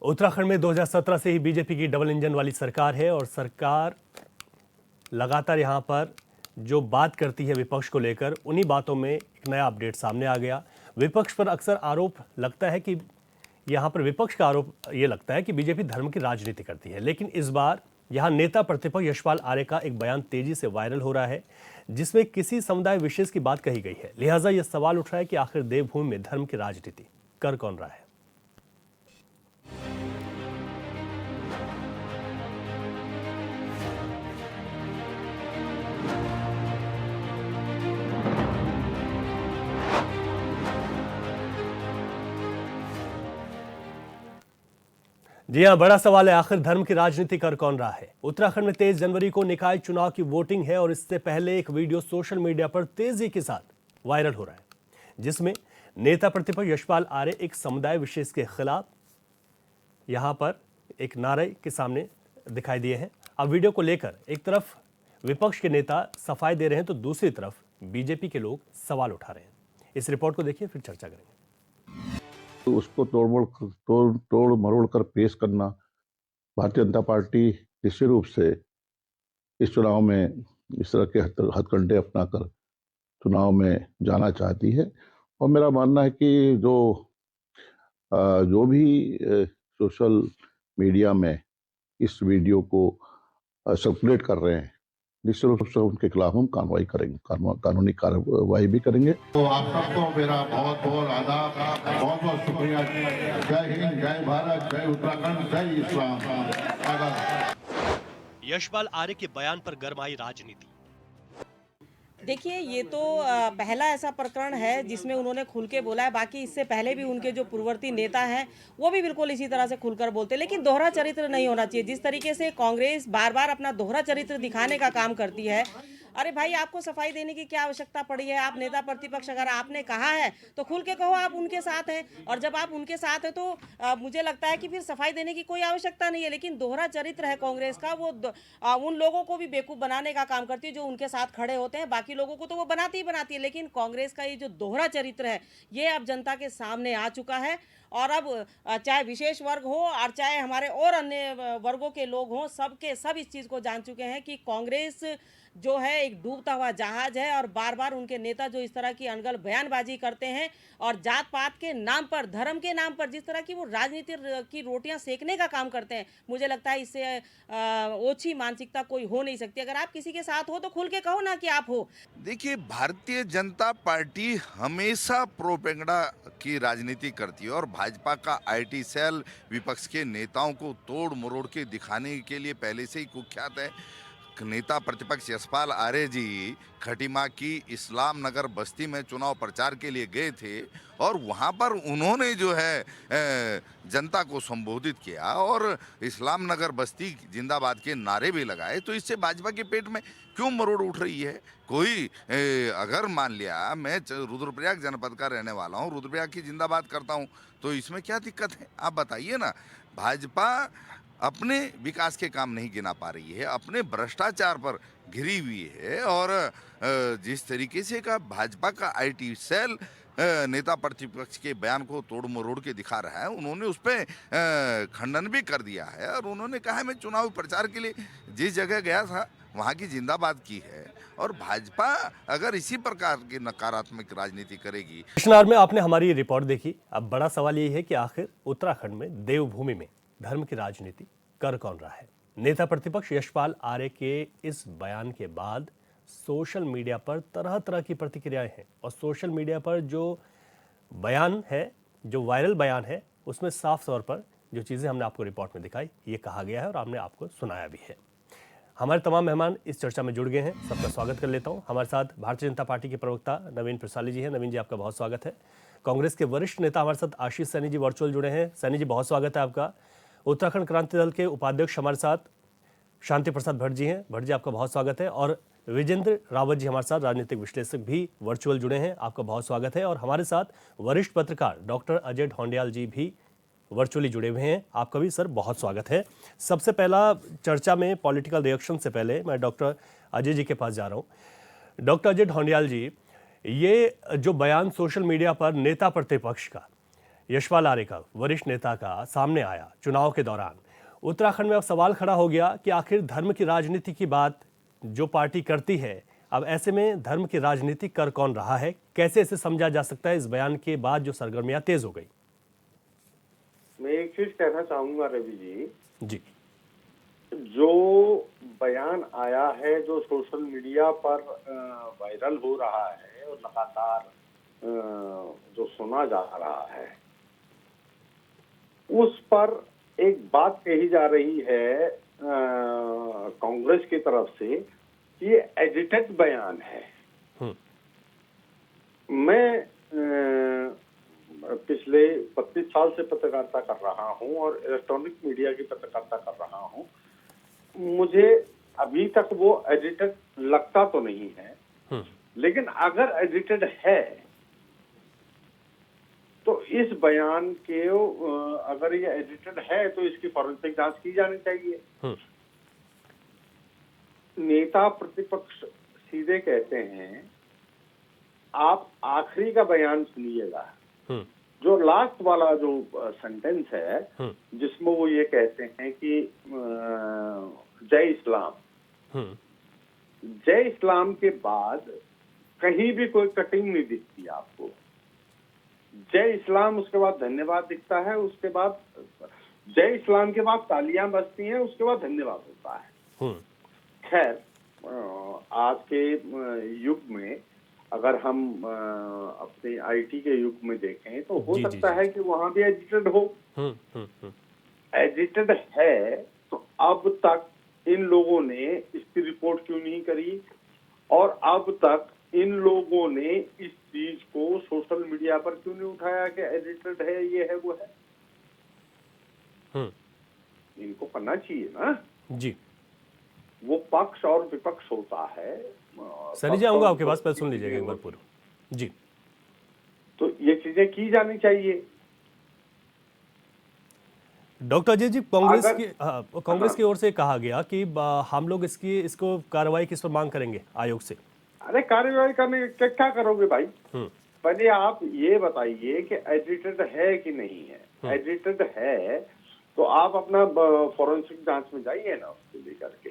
उत्तराखंड में 2017 से ही बीजेपी की डबल इंजन वाली सरकार है और सरकार लगातार यहां पर जो बात करती है विपक्ष को लेकर, उन्हीं बातों में एक नया अपडेट सामने आ गया। विपक्ष पर अक्सर आरोप लगता है कि यहां पर विपक्ष का आरोप ये लगता है कि बीजेपी धर्म की राजनीति करती है, लेकिन इस बार यहां नेता प्रतिपक्ष यशपाल आर्य का एक बयान तेजी से वायरल हो रहा है जिसमें किसी समुदाय विशेष की बात कही गई है। लिहाजा यह सवाल उठ रहा है कि आखिर देवभूमि में धर्म की राजनीति कर कौन रहा है। जी हां, बड़ा सवाल है, आखिर धर्म की राजनीति कर कौन रहा है। उत्तराखंड में 23 जनवरी को निकाय चुनाव की वोटिंग है और इससे पहले एक वीडियो सोशल मीडिया पर तेजी के साथ वायरल हो रहा है जिसमें नेता प्रतिपक्ष यशपाल आर्य एक समुदाय विशेष के खिलाफ यहां पर एक नारे के सामने दिखाई दिए हैं। अब वीडियो को लेकर एक तरफ विपक्ष के नेता सफाई दे रहे हैं तो दूसरी तरफ बीजेपी के लोग सवाल उठा रहे हैं। इस रिपोर्ट को देखिए, फिर चर्चा करेंगे। तो उसको तोड़ मरोड़ कर पेश करना भारतीय जनता पार्टी निश्चित रूप से इस चुनाव में इस तरह के हथकंडे अपनाकर चुनाव में जाना चाहती है। और मेरा मानना है कि जो भी सोशल मीडिया में इस वीडियो को सर्कुलेट कर रहे हैं, निश्चित रूप से उनके खिलाफ हम कानूनी कार्रवाई भी करेंगे। तो आप सबको मेरा बहुत बहुत आदाब, बहुत बहुत शुक्रिया। जय हिंद, जय भारत, जय उत्तराखंड, जय इस्लाम। यशपाल आर्य के बयान पर गरमाई राजनीति। देखिए, ये तो पहला ऐसा प्रकरण है जिसमें उन्होंने खुल के बोला है। बाकी इससे पहले भी उनके जो पूर्ववर्ती नेता हैं वो भी बिल्कुल इसी तरह से खुलकर बोलते हैं, लेकिन दोहरा चरित्र नहीं होना चाहिए। जिस तरीके से कांग्रेस बार बार अपना दोहरा चरित्र दिखाने का काम करती है, अरे भाई, आपको सफाई देने की क्या आवश्यकता पड़ी है? आप नेता प्रतिपक्ष, अगर आपने कहा है तो खुल के कहो आप उनके साथ हैं, और जब आप उनके साथ हैं तो मुझे लगता है कि फिर सफाई देने की कोई आवश्यकता नहीं है। लेकिन दोहरा चरित्र है कांग्रेस का, वो उन लोगों को भी बेवकूफ़ बनाने का काम करती है जो उनके साथ खड़े होते हैं। बाकी लोगों को तो वो बनाती ही बनाती है, लेकिन कांग्रेस का ये जो दोहरा चरित्र है ये अब जनता के सामने आ चुका है। और अब चाहे विशेष वर्ग हो और चाहे हमारे और अन्य वर्गों के लोग हों, सब इस चीज़ को जान चुके हैं कि कांग्रेस जो है एक डूबता हुआ जहाज है। और बार बार उनके नेता जो इस तरह की अनगढ़ बयानबाजी करते हैं और जात पात के नाम पर, धर्म के नाम पर जिस तरह की वो राजनीति की रोटियां सेकने का काम करते हैं, मुझे लगता है इससे ओछी मानसिकता कोई हो नहीं सकती। अगर आप किसी के साथ हो तो खुल के कहो ना कि आप हो। देखिए, भारतीय जनता पार्टी हमेशा प्रोपेगेंडा की राजनीति करती है और भाजपा का आईटी सेल विपक्ष के नेताओं को तोड़ मरोड़ के दिखाने के लिए पहले से ही कुख्यात है। नेता प्रतिपक्ष यशपाल आर्य जी खटीमा की इस्लाम नगर बस्ती में चुनाव प्रचार के लिए गए थे और वहां पर उन्होंने जो है जनता को संबोधित किया और इस्लाम नगर बस्ती जिंदाबाद के नारे भी लगाए। तो इससे भाजपा के पेट में क्यों मरोड़ उठ रही है? कोई अगर मान लिया मैं रुद्रप्रयाग जनपद का रहने वाला हूँ, रुद्रप्रयाग की जिंदाबाद करता हूँ, तो इसमें क्या दिक्कत है? आप बताइए ना। भाजपा अपने विकास के काम नहीं गिना पा रही है, अपने भ्रष्टाचार पर घिरी हुई है और जिस तरीके से का भाजपा का आईटी सेल नेता प्रतिपक्ष के बयान को तोड़ मरोड़ के दिखा रहा है, उन्होंने उस पर खंडन भी कर दिया है और उन्होंने कहा है मैं चुनावी प्रचार के लिए जिस जगह गया था वहाँ की जिंदाबाद की है। और भाजपा अगर इसी प्रकार की नकारात्मक राजनीति करेगी। कृष्णार में आपने हमारी रिपोर्ट देखी। अब बड़ा सवाल यही है कि आखिर उत्तराखंड में देवभूमि में धर्म की राजनीति कर कौन रहा है। नेता प्रतिपक्ष यशपाल आर्य के इस बयान के बाद सोशल मीडिया पर तरह तरह की प्रतिक्रियाएं हैं और सोशल मीडिया पर जो बयान है, जो वायरल बयान है, उसमें साफ तौर पर जो चीज़ें हमने आपको रिपोर्ट में दिखाई ये कहा गया है और हमने आपको सुनाया भी है। हमारे तमाम मेहमान इस चर्चा में जुड़ गए हैं, सबका स्वागत कर लेता हूं। हमारे साथ भारतीय जनता पार्टी के प्रवक्ता नवीन प्रसाली जी हैं। नवीन जी, आपका बहुत स्वागत है। कांग्रेस के वरिष्ठ नेता हमारे साथ आशीष सैनी जी वर्चुअल जुड़े हैं। सैनी जी, बहुत स्वागत है आपका। उत्तराखंड क्रांति दल के उपाध्यक्ष हमारे साथ शांति प्रसाद भट्ट जी हैं। भट्ट जी, आपका बहुत स्वागत है। और विजेंद्र रावत जी हमारे साथ राजनीतिक विश्लेषक भी वर्चुअल जुड़े हैं, आपका बहुत स्वागत है। और हमारे साथ वरिष्ठ पत्रकार डॉक्टर अजय ढोंडियाल जी भी वर्चुअली जुड़े हुए हैं, आपका भी सर बहुत स्वागत है। सबसे पहला चर्चा में पॉलिटिकल रिएक्शन से पहले मैं डॉक्टर अजय जी के पास जा रहा हूँ। डॉक्टर अजय ढोंडियाल जी, ये जो बयान सोशल मीडिया पर नेता प्रतिपक्ष का, यशपाल आर्य का, वरिष्ठ नेता का सामने आया चुनाव के दौरान। उत्तराखंड में अब सवाल खड़ा हो गया कि आखिर धर्म की राजनीति की बात जो पार्टी करती है, अब ऐसे में धर्म की राजनीति कर कौन रहा है? कैसे इसे समझा जा सकता है इस बयान के बाद जो सरगर्मियां तेज हो गई? मैं एक चीज कहना चाहूंगा रवि जी। जो बयान आया है, जो सोशल मीडिया पर वायरल हो रहा है और लगातार जो सुना जा रहा है, उस पर एक बात कही जा रही है कांग्रेस की तरफ से कि ये एडिटेड बयान है। मैं पिछले 32 साल से पत्रकारिता कर रहा हूं और इलेक्ट्रॉनिक मीडिया की पत्रकारिता कर रहा हूं। मुझे अभी तक वो एडिटेड लगता तो नहीं है, लेकिन अगर एडिटेड है तो इस बयान के अगर ये एडिटेड है तो इसकी फॉरेंसिक जांच की जानी चाहिए। नेता प्रतिपक्ष सीधे कहते हैं, आप आखिरी का बयान सुनिएगा, जो लास्ट वाला जो सेंटेंस है जिसमें वो ये कहते हैं कि जय इस्लाम। जय इस्लाम के बाद कहीं भी कोई कटिंग नहीं दिखती आपको। जय इस्लाम, उसके बाद धन्यवाद दिखता है, उसके बाद जय इस्लाम के बाद तालियां बजती हैं, उसके बाद धन्यवाद होता है। खैर, आज के युग में अगर हम अपने आईटी के युग में देखें तो हो सकता है कि वहां भी एडिटेड हो। एडिटेड है तो अब तक इन लोगों ने इसकी रिपोर्ट क्यों नहीं करी, और अब तक इन लोगों ने इस चीज को सोशल मीडिया पर क्यों नहीं उठाया कि एडिटेड है, ये है, वो है। इनको करना चाहिए ना जी। वो पक्ष और विपक्ष होता है। सनी जी, आऊंगा आपके पास, पहले सुन लीजिएगा एक बार पूरा जी। तो ये चीजें की जानी चाहिए। डॉक्टर अजय जी, कांग्रेस की ओर से कहा गया कि हम लोग इसको कार्रवाई किस पर मांग करेंगे आयोग से। अरे कार्रवाई करने क्या करोगे भाई? पहले आप ये बताइए कि एडिटेड है कि नहीं है। एडिटेड है तो आप अपना फॉरेंसिक जांच में जाइए ना, उसको लेकर के।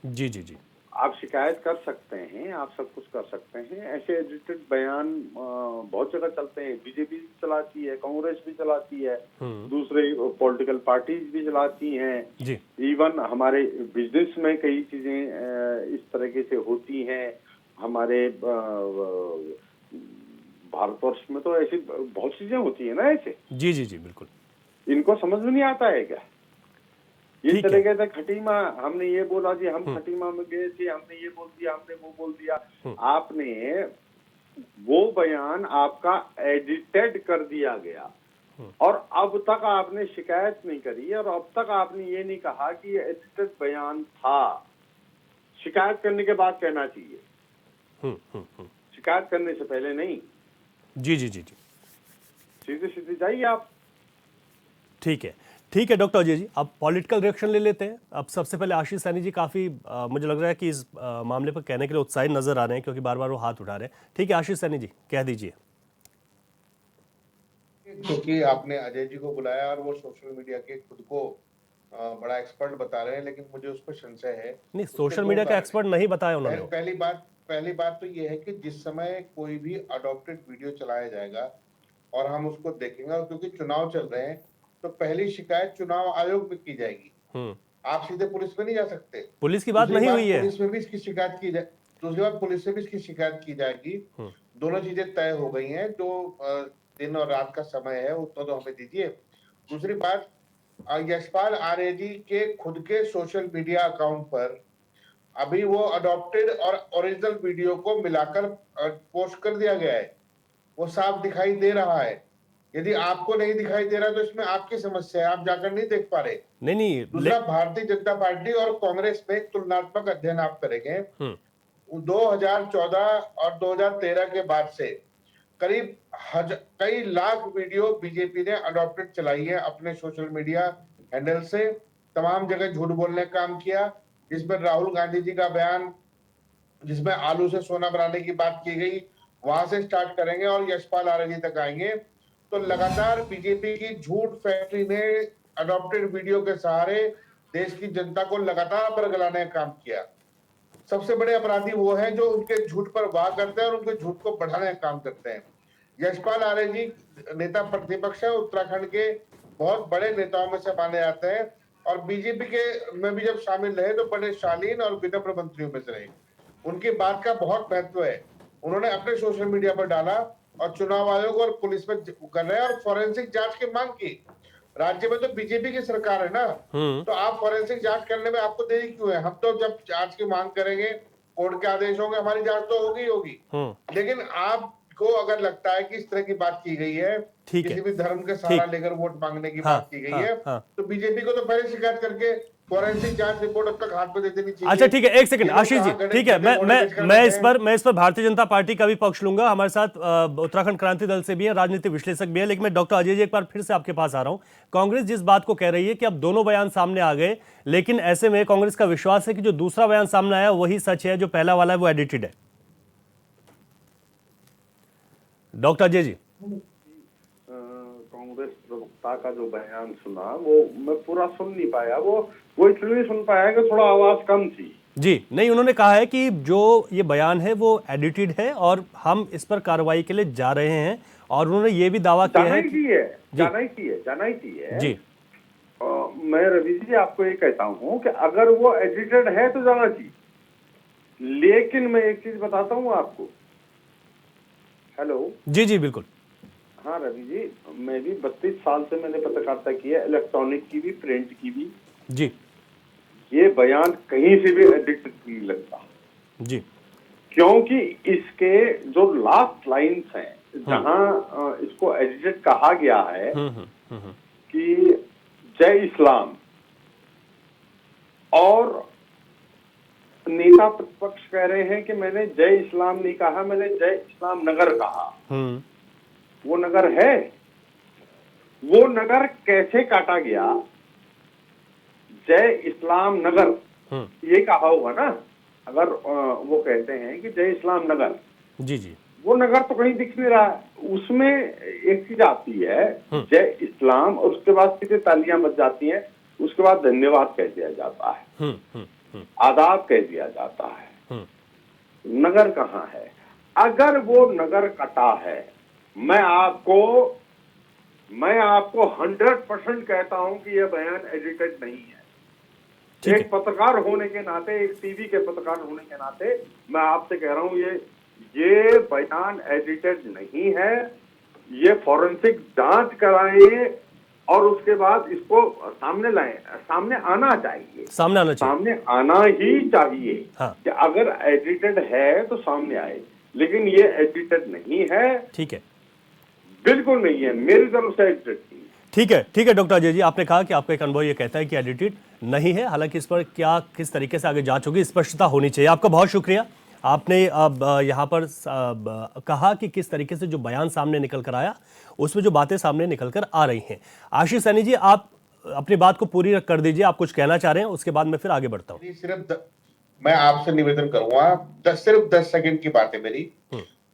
जी जी जी, आप शिकायत कर सकते हैं, आप सब कुछ कर सकते हैं। ऐसे एडिटेड बयान बहुत जगह चलते हैं। बीजेपी भी चलाती है, कांग्रेस भी चलाती है, दूसरे पॉलिटिकल पार्टीज भी चलाती हैं। इवन हमारे बिजनेस में कई चीजें इस तरीके से होती हैं। हमारे भारतवर्ष में तो ऐसी बहुत चीजें होती है ना ऐसे। जी जी जी, बिल्कुल। इनको समझ में नहीं आता है क्या? ये चले गए थे खटीमा, हमने ये बोला जी, हम खटीमा में गए थे, हमने ये बोल दिया, हमने वो बोल दिया। आपने वो बयान आपका एडिटेड कर दिया गया और अब तक आपने शिकायत नहीं करी, और अब तक आपने ये नहीं कहा कि ये एडिटेड बयान था। शिकायत करने के बाद कहना चाहिए, शिकायत करने से पहले नहीं। जी जी जी जी, सीधे सीधे जाइए आप। ठीक है डॉक्टर अजय जी, अब पॉलिटिकल रिएक्शन ले लेते हैं। अब सबसे पहले आशीष सैनी जी काफ़ी मुझे लग रहा है कि इस मामले पर कहने के लिए उत्साहित नजर आ रहे हैं, क्योंकि बार बार वो हाथ उठा रहे हैं। ठीक है आशीष सैनी जी, कह दीजिए। क्योंकि आपने अजय जी को बुलाया और वो सोशल मीडिया के खुद को बड़ा एक्सपर्ट बता रहे हैं, लेकिन मुझे उस पर संशय है। नहीं, सोशल मीडिया का एक्सपर्ट नहीं बताया उन्होंने। पहली बात तो ये है कि जिस समय कोई भी अडॉप्टेड वीडियो चलाया जाएगा और हम उसको देखेंगे, और क्योंकि चुनाव चल रहे हैं तो पहली शिकायत चुनाव आयोग में की जाएगी। आप सीधे पुलिस में नहीं जा सकते। पुलिस की बात नहीं हुई है। पुलिस में भी इसकी शिकायत की जाए, दूसरी बात पुलिस से भी इसकी शिकायत की जाएगी। दोनों चीजें तय हो गई हैं। जो दिन और रात का समय है उतना तो हमें दीजिए। दूसरी बात, यशपाल आर्य जी के खुद के सोशल मीडिया अकाउंट पर अभी वो अडॉप्टेड और ओरिजिनल वीडियो को मिलाकर पोस्ट कर दिया गया है। वो साफ दिखाई दे रहा है। यदि आपको नहीं दिखाई दे रहा तो इसमें आपकी समस्या है, आप जाकर नहीं देख पा रहे। नहीं। दूसरा, भारतीय जनता पार्टी और कांग्रेस में तुलनात्मक अध्ययन आप करेंगे 2014 और 2013 के बाद से करीब कई लाख वीडियो बीजेपी ने अडॉप्टेड चलाई है अपने सोशल मीडिया हैंडल से। तमाम जगह झूठ बोलने का काम किया, जिसमें राहुल गांधी जी का बयान, जिसमें आलू से सोना बनाने की बात की गई, वहां से स्टार्ट करेंगे और यशपाल आर्य जी तक आएंगे। तो लगातार बीजेपी की झूठ फैक्ट्री ने अडॉप्टेड वीडियो के सहारे देश की जनता को लगातार बरगलाने का काम किया। सबसे बड़े अपराधी वो हैं जो उनके झूठ पर वाह करते हैं और उनके झूठ को बढ़ाने का काम करते हैं। यशपाल आर्य जी नेता प्रतिपक्ष है, उत्तराखंड के बहुत बड़े नेताओं में से माने जाते हैं और बीजेपी के में भी जब शामिल रहे तो बड़े शालीन और विनम्र मंत्रियों में से रहे। उनकी बात का बहुत महत्व है। उन्होंने अपने सोशल मीडिया पर डाला और चुनाव आयोग और पुलिस में कर रहे हैं और फॉरेंसिक जांच की मांग की। राज्य में तो बीजेपी की सरकार है ना, तो आप फॉरेंसिक जांच करने में आपको देरी क्यों है? हम तो जब जांच की मांग करेंगे, कोर्ट के आदेश होंगे, हमारी जांच तो होगी। लेकिन आपको अगर लगता है कि इस तरह की बात की गई है, किसी भी धर्म के सहारा लेकर वोट मांगने की बात की गई है, तो बीजेपी को तो पहले शिकायत करके फॉरेंसिक जांच रिपोर्ट अब तक हाथ में दे देनी चाहिए। अच्छा ठीक है, एक सेकंड आशीष जी, ठीक है, मैं इस पर भारतीय जनता पार्टी का भी पक्ष लूंगा। हमारे साथ उत्तराखंड क्रांति दल से भी है, राजनीतिक विश्लेषक भी है, लेकिन मैं डॉक्टर अजय जी एक बार फिर से आपके पास आ रहा हूं। कांग्रेस जिस बात को कह रही है कि अब दोनों बयान सामने आ गए, लेकिन ऐसे में कांग्रेस का विश्वास है कि जो दूसरा बयान सामने आया वही सच है, जो पहला वाला है वो एडिटेड है। डॉक्टर अजय जी, कांग्रेस प्रवक्ता का जो बयान सुना वो मैं पूरा सुन नहीं पाया, वो इसलिए नहीं सुन पाया कि थोड़ा आवाज कम थी। जी नहीं, उन्होंने कहा है कि जो ये बयान है वो एडिटेड है और हम इस पर कार्रवाई के लिए जा रहे हैं, और उन्होंने ये भी दावा किया है जाना ही चाहिए जी। मैं रवि जी आपको ये कहता हूँ कि अगर वो एडिटेड है तो जाना चाहिए, लेकिन मैं एक चीज बताता हूँ आपको। हेलो जी जी बिल्कुल। हाँ रवि जी, मैं भी 32 साल से मैंने पत्रकारिता की है, इलेक्ट्रॉनिक की भी, प्रिंट की भी जी। ये बयान कहीं से भी एडिटेड नहीं लगता जी, क्योंकि इसके जो लास्ट लाइन्स हैं जहां इसको एडिटेड कहा गया है कि जय इस्लाम, और नेता प्रतिपक्ष कह रहे हैं कि मैंने जय इस्लाम नहीं कहा, मैंने जय इस्लाम नगर कहा। वो नगर है, वो नगर कैसे काटा गया? जय इस्लाम नगर ये कहा होगा ना, अगर वो कहते हैं कि जय इस्लाम नगर, जी जी, वो नगर तो कहीं दिख नहीं रहा है। उसमें एक चीज आती है जय इस्लाम, और उसके बाद सीधे तालियां बज जाती हैं, उसके बाद धन्यवाद कह दिया जाता है, आदाब कह दिया जाता है। नगर कहाँ है? अगर वो नगर कटा है, मैं आपको 100% कहता हूं कि यह बयान एडिटेड नहीं है। एक पत्रकार होने के नाते, एक टीवी के पत्रकार होने के नाते मैं आपसे कह रहा हूं ये बयान एडिटेड नहीं है। ये फॉरेंसिक जांच कराएं और उसके बाद इसको सामने लाएं, सामने आना चाहिए, सामने आना ही चाहिए। हाँ। कि अगर एडिटेड है तो सामने आए, लेकिन ये एडिटेड नहीं है। ठीक है, बिल्कुल नहीं है, मेरी तरफ से एडिटेड नहीं। ठीक है डॉक्टर अजय जी, आपने कहा कि आपका एक अनुभव ये कहता है कि एडिटेड नहीं है, हालांकि इस पर किस तरीके से आगे जांच होगी, स्पष्टता होनी चाहिए। आपका बहुत शुक्रिया। आपने अब यहाँ पर कहा कि किस तरीके से जो बयान सामने निकल कर आया, उसमें जो बातें सामने निकल कर आ रही हैं। आशीष सैनी जी, आप अपनी बात को पूरी कर दीजिए, आप कुछ कहना चाह रहे हैं, उसके बाद मैं फिर आगे बढ़ता हूँ। सिर्फ मैं आपसे निवेदन करूंगा, सिर्फ 10 सेकंड की बात है मेरी।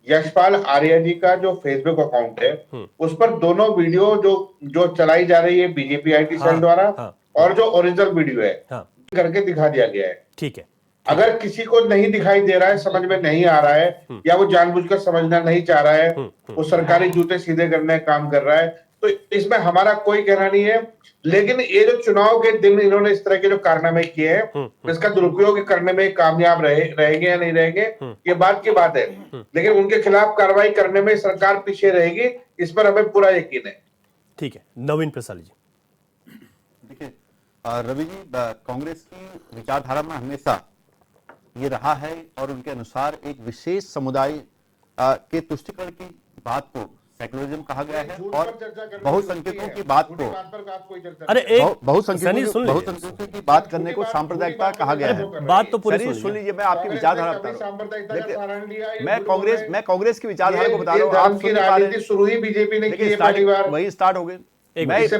यशपाल आर्य जी का जो फेसबुक अकाउंट है, उस पर दोनों वीडियो जो चलाई जा रही है बीजेपी IT सेल द्वारा, और जो ओरिजिनल वीडियो है करके दिखा दिया गया है। ठीक है, अगर किसी को नहीं दिखाई दे रहा है, समझ में नहीं आ रहा है, या वो जानबूझकर समझना नहीं चाह रहा है, वो सरकारी जूते सीधे करने का काम कर रहा है, तो इसमें हमारा कोई कहना नहीं है। लेकिन ये जो चुनाव के दिन इन्होंने इस तरह के जो कारनामे किए हैं, इसका दुरुपयोग करने में कामयाब रहेंगे या नहीं रहेंगे, ये बात की बात है। लेकिन उनके खिलाफ कार्रवाई करने में सरकार पीछे रहेगी, इस पर हमें पूरा यकीन है। ठीक है, नवीन प्रसाद जी। देखिए रवि जी, कांग्रेस की विचारधारा में हमेशा ये रहा है और उनके अनुसार एक विशेष समुदाय के तुष्टिकरण की बात को सेकुलरिज्म कहा गया है, और बहुसंख्यकों की बात को, बहुसंख्यकों की बात करने को सांप्रदायिकता कहा गया है। बात तो पूरी सुन लीजिए, मैं आपकी विचारधारा बता रहा हूँ। मैं कांग्रेस की विचारधारा को बता रहा हूँ। आपकी राजनीति शुरू ही बीजेपी ने की है, वही स्टार्ट हो गई। इससे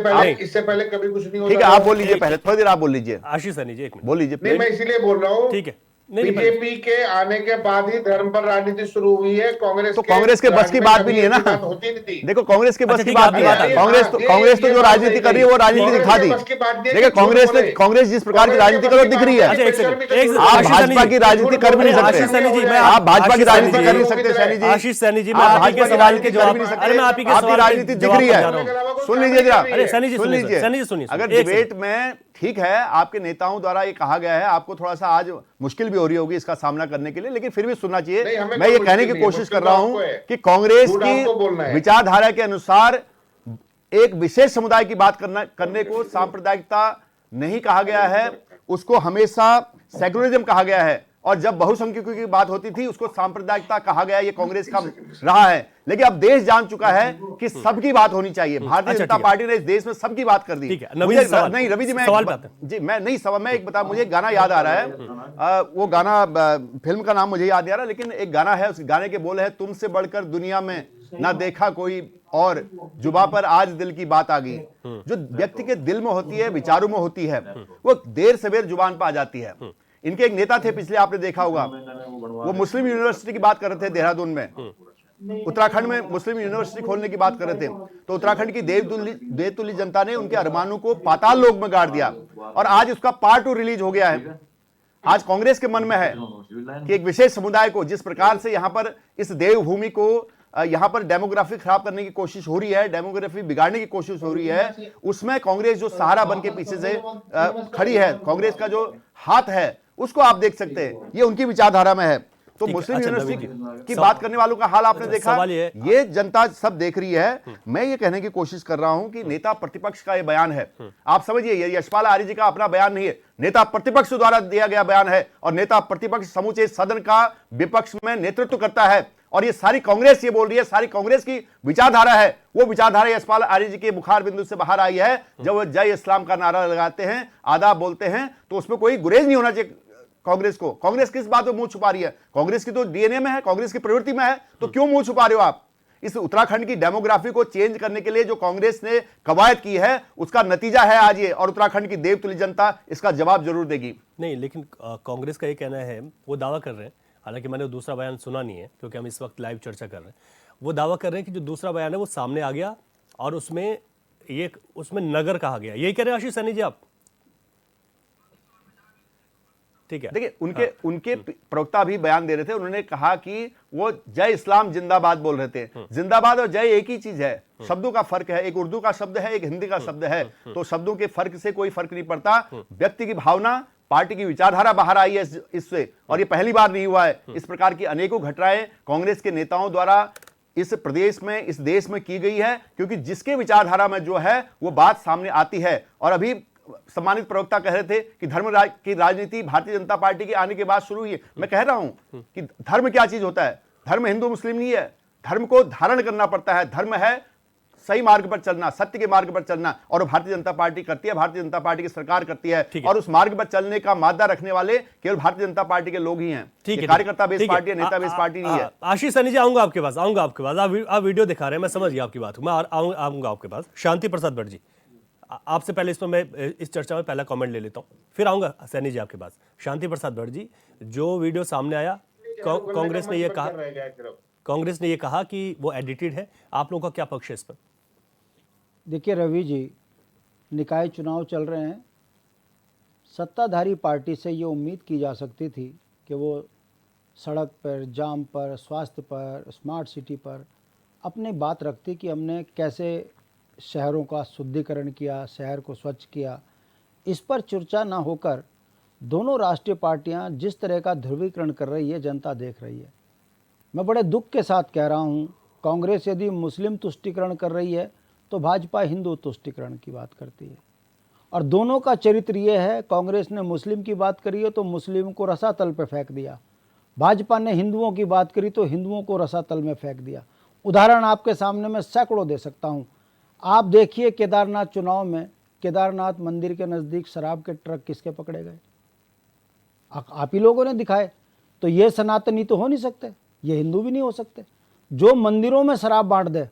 पहले कभी कुछ नहीं होता। ठीक है, आप बोल लीजिए, पहले थोड़ी देर आप बोल लीजिए। आशीष सैनी जी, एक मिनट बोल लीजिए। मैं इसीलिए बोल रहा हूँ, ठीक है, बीजेपी के आने के बाद ही धर्म पर राजनीति शुरू हुई है। तो कांग्रेस के बस की बात भी नहीं है ना, होती नहीं थी। देखो कांग्रेस के बस की ठीक है, बात नहीं है। कांग्रेस तो जो राजनीति कर रही है वो राजनीति दिखा दी। देखिए कांग्रेस जिस प्रकार की राजनीति कर दिख रही है। आप भाजपा की राजनीति कर भी नहीं सकते, आप भाजपा की राजनीति कर नहीं सकते सैनी जी। आशीष सैनी जी, मैं आप ही के सवाल के जवाब, अरे मैं आप ही के आपकी सवाल राजनीति दिख रही है, सुन लीजिए जरा। अरे सैनी जी सुन लीजिए, सैनी जी सुनिए। अगर डिबेट में ठीक है आपके नेताओं द्वारा ये कहा गया है, आपको थोड़ा सा आज मुश्किल भी हो रही होगी इसका सामना करने के लिए, लेकिन फिर भी सुनना चाहिए। मैं ये कहने की कोशिश कर रहा हूं कि कांग्रेस की विचारधारा के अनुसार एक विशेष समुदाय की बात करने को सांप्रदायिकता नहीं कहा गया है, उसको हमेशा सेकुलरिज्म कहा गया है। और जब बहुसंख्यकों की बात होती थी उसको सांप्रदायिकता कहा गया, ये कांग्रेस का रहा है। लेकिन अब देश जान चुका है कि सबकी बात होनी चाहिए। भारतीय जनता पार्टी ने इस देश में सबकी बात कर दी। नहीं रवि जी, मैं एक बता, मुझे गाना याद आ रहा है, वो गाना फिल्म का नाम मुझे याद नहीं आ रहा, लेकिन एक गाना है, उस गाने के बोल है, तुमसे बढ़कर दुनिया में ना देखा कोई और, जुबा पर आज दिल की बात आ गई। जो व्यक्ति के दिल में होती है, विचारों में होती है, वो देर सवेर जुबान पर आ जाती है। इनके एक नेता थे पिछले, आपने देखा होगा, वो मुस्लिम यूनिवर्सिटी की बात कर रहे थे देहरादून में, उत्तराखंड में मुस्लिम यूनिवर्सिटी खोलने की बात कर रहे थे। तो उत्तराखंड की देवतुल्य जनता ने उनके अरमानों को पाताल लोक में गाड़ दिया और आज उसका पार्ट 2 रिलीज हो गया है। आज कांग्रेस के मन में है कि एक विशेष समुदाय को, जिस प्रकार से यहां पर इस देवभूमि को यहां पर डेमोग्राफी खराब करने की कोशिश हो रही है, डेमोग्राफी बिगाड़ने की कोशिश हो रही है, उसमें कांग्रेस जो सहारा बन के पीछे से खड़ी है, कांग्रेस का जो हाथ है उसको आप देख सकते हैं, ये उनकी विचारधारा में है। तो मुस्लिम यूनिवर्सिटी की बात करने वालों का हाल आपने देखा, ये जनता सब देख रही है। मैं ये कहने की कोशिश कर रहा हूं कि नेता प्रतिपक्ष का ये बयान है, आप समझिए, ये यशपाल आर्य जी का अपना बयान नहीं है, नेता प्रतिपक्ष द्वारा दिया गया बयान है। और नेता प्रतिपक्ष समूचे सदन का विपक्ष में नेतृत्व करता है और ये सारी कांग्रेस ये बोल रही है, सारी कांग्रेस की विचारधारा है। वो विचारधारा यशपाल आर्य जी के बुखार बिंदु से बाहर आई है, जब वो जय इस्लाम का नारा लगाते हैं, आदाब बोलते हैं, तो उसमें कोई गुरेज नहीं होना चाहिए कांग्रेस को। कांग्रेस किस बात में मुंह छुपा रही है? कांग्रेस की तो डीएनए में है, कांग्रेस की प्रवृत्ति में है, तो क्यों मुंह छुपा रहे हो आप? इस उत्तराखंड की डेमोग्राफी को चेंज करने के लिए जो कांग्रेस ने कवायद की है, उसका नतीजा है आज ये, और उत्तराखंड की देवतुल्य जनता इसका जवाब जरूर देगी। नहीं, लेकिन कांग्रेस का ये कहना है, वो दावा कर रहे हैं, हालांकि मैंने दूसरा बयान सुना नहीं है क्योंकि हम इस वक्त लाइव चर्चा कर रहे हैं, वो दावा कर रहे हैं कि जो दूसरा बयान है वो सामने आ गया और उसमें नगर कहा गया। यही कह रहे हैं आशीष सैनी जी आप? ठीक है, देखिए उनके प्रवक्ता भी बयान दे रहे थे, उन्होंने कहा कि वो जय इस्लाम जिंदाबाद बोल रहे थे। जिंदाबाद और जय एक ही चीज है, शब्दों का फर्क है, एक उर्दू का शब्द है, एक हिंदी का शब्द है, तो शब्दों के फर्क से कोई फर्क नहीं पड़ता। व्यक्ति की भावना, पार्टी की विचारधारा बाहर आई है इससे, और ये पहली बार नहीं हुआ है। इस प्रकार की अनेकों घटनाएं कांग्रेस के नेताओं द्वारा इस प्रदेश में, इस देश में की गई है, क्योंकि जिसके विचारधारा में जो है वो बात सामने आती है। और अभी सम्मानित प्रवक्ता कह रहे थे कि धर्म की राजनीति भारतीय जनता पार्टी के आने के बाद शुरू हुई है। मैं कह रहा हूं कि धर्म क्या चीज होता है? धर्म हिंदू मुस्लिम नहीं है, धर्म को धारण करना पड़ता है। धर्म है सही मार्ग पर चलना, सत्य के मार्ग पर चलना, और भारतीय जनता पार्टी करती है, भारतीय जनता पार्टी की सरकार करती है, और उस मार्ग पर चलने का मादा रखने वाले केवल भारतीय जनता पार्टी के लोग ही हैं। कार्यकर्ता बेस पार्टी है, नेता बेस पार्टी नहीं है। आशीष सैनी जी, आऊंगा आपके पास, आप वीडियो दिखा रहे हैं, मैं समझ गया आपकी बात, मैं आऊंगा आपके पास। शांति प्रसाद भट्ट जी, आपसे पहले इस पर मैं इस चर्चा में पहला कमेंट ले लेता हूं, फिर आऊंगा सैनी जी आपके पास। शांति प्रसाद भट्ट जी, जो वीडियो सामने आया, कांग्रेस ने ये कहा कि वो एडिटेड है, आप लोगों का क्या पक्ष है इस पर? देखिए रवि जी, निकाय चुनाव चल रहे हैं, सत्ताधारी पार्टी से ये उम्मीद की जा सकती थी कि वो सड़क पर, जाम पर, स्वास्थ्य पर, स्मार्ट सिटी पर अपनी बात रखती कि हमने कैसे शहरों का शुद्धिकरण किया, शहर को स्वच्छ किया। इस पर चर्चा ना होकर दोनों राष्ट्रीय पार्टियां जिस तरह का ध्रुवीकरण कर रही है, जनता देख रही है। मैं बड़े दुख के साथ कह रहा हूं, कांग्रेस यदि मुस्लिम तुष्टीकरण कर रही है तो भाजपा हिंदू तुष्टीकरण की बात करती है, और दोनों का चरित्र ये है, कांग्रेस ने मुस्लिम की बात करी है तो मुस्लिम को रसातल पर फेंक दिया, भाजपा ने हिंदुओं की बात करी तो हिंदुओं को रसातल में फेंक दिया। उदाहरण आपके सामने मैं सैकड़ों दे सकता हूँ। आप देखिए केदारनाथ चुनाव में, केदारनाथ मंदिर के नज़दीक शराब के ट्रक किसके पकड़े गए? आप ही लोगों ने दिखाए। तो ये सनातनी तो हो नहीं सकते, ये हिंदू भी नहीं हो सकते। जो मंदिरों में शराब बांट दे,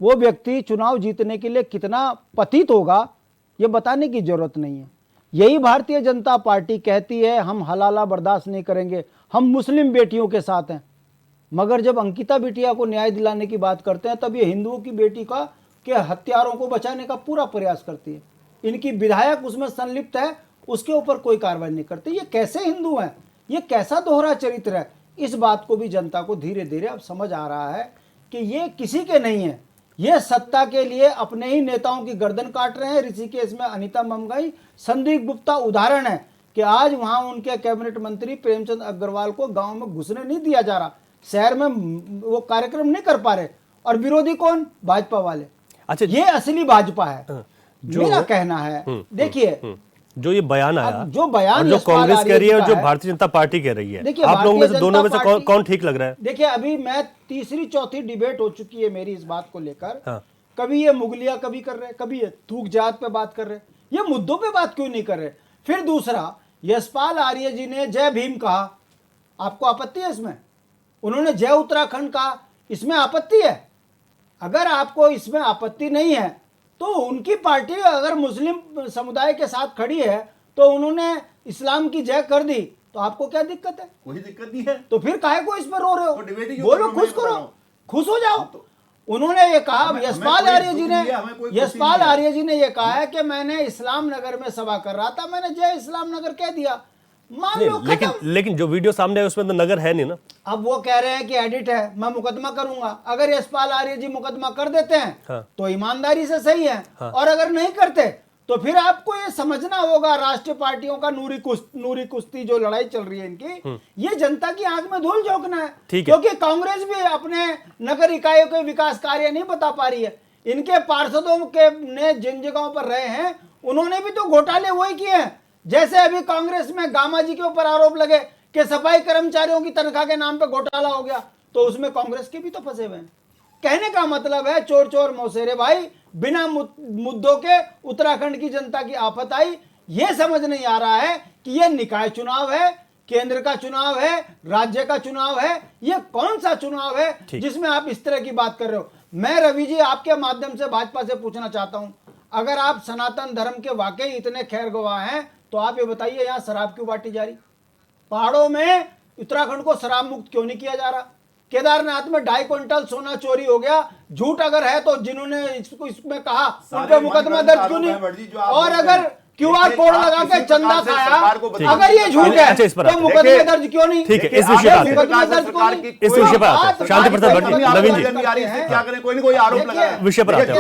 वो व्यक्ति चुनाव जीतने के लिए कितना पतित होगा, ये बताने की जरूरत नहीं है। यही भारतीय जनता पार्टी कहती है हम हलाला बर्दाश्त नहीं करेंगे, हम मुस्लिम बेटियों के साथ हैं, मगर जब अंकिता बिटिया को न्याय दिलाने की बात करते हैं तब ये हिंदुओं की बेटी का के हत्यारों को बचाने का पूरा प्रयास करती है। इनकी विधायक उसमें संलिप्त है, उसके ऊपर कोई कार्रवाई नहीं करती। ये कैसे हिंदू हैं? ये कैसा दोहरा चरित्र है? इस बात को भी जनता को धीरे धीरे अब समझ आ रहा है कि ये किसी के नहीं है, ये सत्ता के लिए अपने ही नेताओं की गर्दन काट रहे हैं। ऋषिकेश में अनीता ममगाई, संदीप गुप्ता उदाहरण है कि आज वहां उनके कैबिनेट मंत्री प्रेमचंद अग्रवाल को गांव में घुसने नहीं दिया जा रहा, शहर में वो कार्यक्रम नहीं कर पा रहे, और विरोधी कौन? भाजपा वाले। अच्छा, ये असली भाजपा है मेरा कहना है। देखिए जो ये बयान आया, जो बयान जो कांग्रेस कह रही है और जो भारतीय जनता पार्टी कह रही है, आप लोगों में से दोनों में से कौन ठीक लग रहा है? देखिए अभी मैं तीसरी चौथी डिबेट हो चुकी है मेरी इस बात को लेकर। कभी ये मुगलिया कभी कर रहे, कभी ये थूक जात पे बात कर रहे, ये मुद्दों पे बात क्यों नहीं कर रहे? फिर दूसरा, यशपाल आर्य जी ने जय भीम कहा, आपको आपत्ति है इसमें? उन्होंने जय उत्तराखंड कहा, इसमें आपत्ति है? अगर आपको इसमें आपत्ति नहीं है तो उनकी पार्टी अगर मुस्लिम समुदाय के साथ खड़ी है तो उन्होंने इस्लाम की जय कर दी, तो आपको क्या दिक्कत है? कोई दिक्कत नहीं है। तो फिर काहे को इस पर रो रहे हो? बोलो, खुश करो, खुश हो जाओ। उन्होंने ये कहा, यशपाल आर्य जी ने ये कहा है कि मैंने इस्लाम नगर में सभा कर रहा था, मैंने जय इस्लाम नगर कह दिया, मान लो। लेकिन जो वीडियो सामने है उसमें तो नगर है नहीं ना। अब वो कह रहे हैं कि एडिट है, मैं मुकदमा करूंगा। अगर यशपाल आर्य जी मुकदमा कर देते हैं तो ईमानदारी से सही है, और अगर नहीं करते तो फिर आपको ये समझना होगा राष्ट्रीय पार्टियों का नूरी कुश्ती जो लड़ाई चल रही है इनकी, ये जनता की आंख में धूल झोंकना है। क्योंकि कांग्रेस भी अपने नगर इकाइयों के विकास कार्य नहीं बता पा रही है। इनके पार्षदों के ने जिन जगहों पर रहे हैं उन्होंने भी तो घोटाले वही किए हैं। जैसे अभी कांग्रेस में गामा जी के ऊपर आरोप लगे कि सफाई कर्मचारियों की तनख्वाह के नाम पे घोटाला हो गया, तो उसमें कांग्रेस के भी तो फंसे हुए हैं। कहने का मतलब है चोर चोर मौसेरे भाई, बिना मुद्दों के उत्तराखंड की जनता की आफत आई। ये समझ नहीं आ रहा है कि ये निकाय चुनाव है, केंद्र का चुनाव है, राज्य का चुनाव है, ये कौन सा चुनाव है जिसमें आप इस तरह की बात कर रहे हो। मैं रवि जी आपके माध्यम से भाजपा से पूछना चाहता हूं, अगर आप सनातन धर्म के वाकई इतने खैर गवाह हैं तो आप ये बताइए यहाँ शराब क्यों बांटी जा रही? पहाड़ों में उत्तराखंड को शराब मुक्त क्यों नहीं किया जा रहा? केदारनाथ में 2.5 क्विंटल सोना चोरी हो गया, झूठ अगर है तो जिन्होंने इसमें कहा उन पर मुकदमा दर्ज क्यों नहीं? और अगर क्यूआर कोड लगा के चंदा खाया, अगर ये झूठ है तो मुकदमे दर्ज क्यों नहीं? ठीक है, इस विषय पर शांति प्रसाद भट्ट, नवीन जी क्या करें? कोई कोई आरोप लगा विषय पर आते हैं।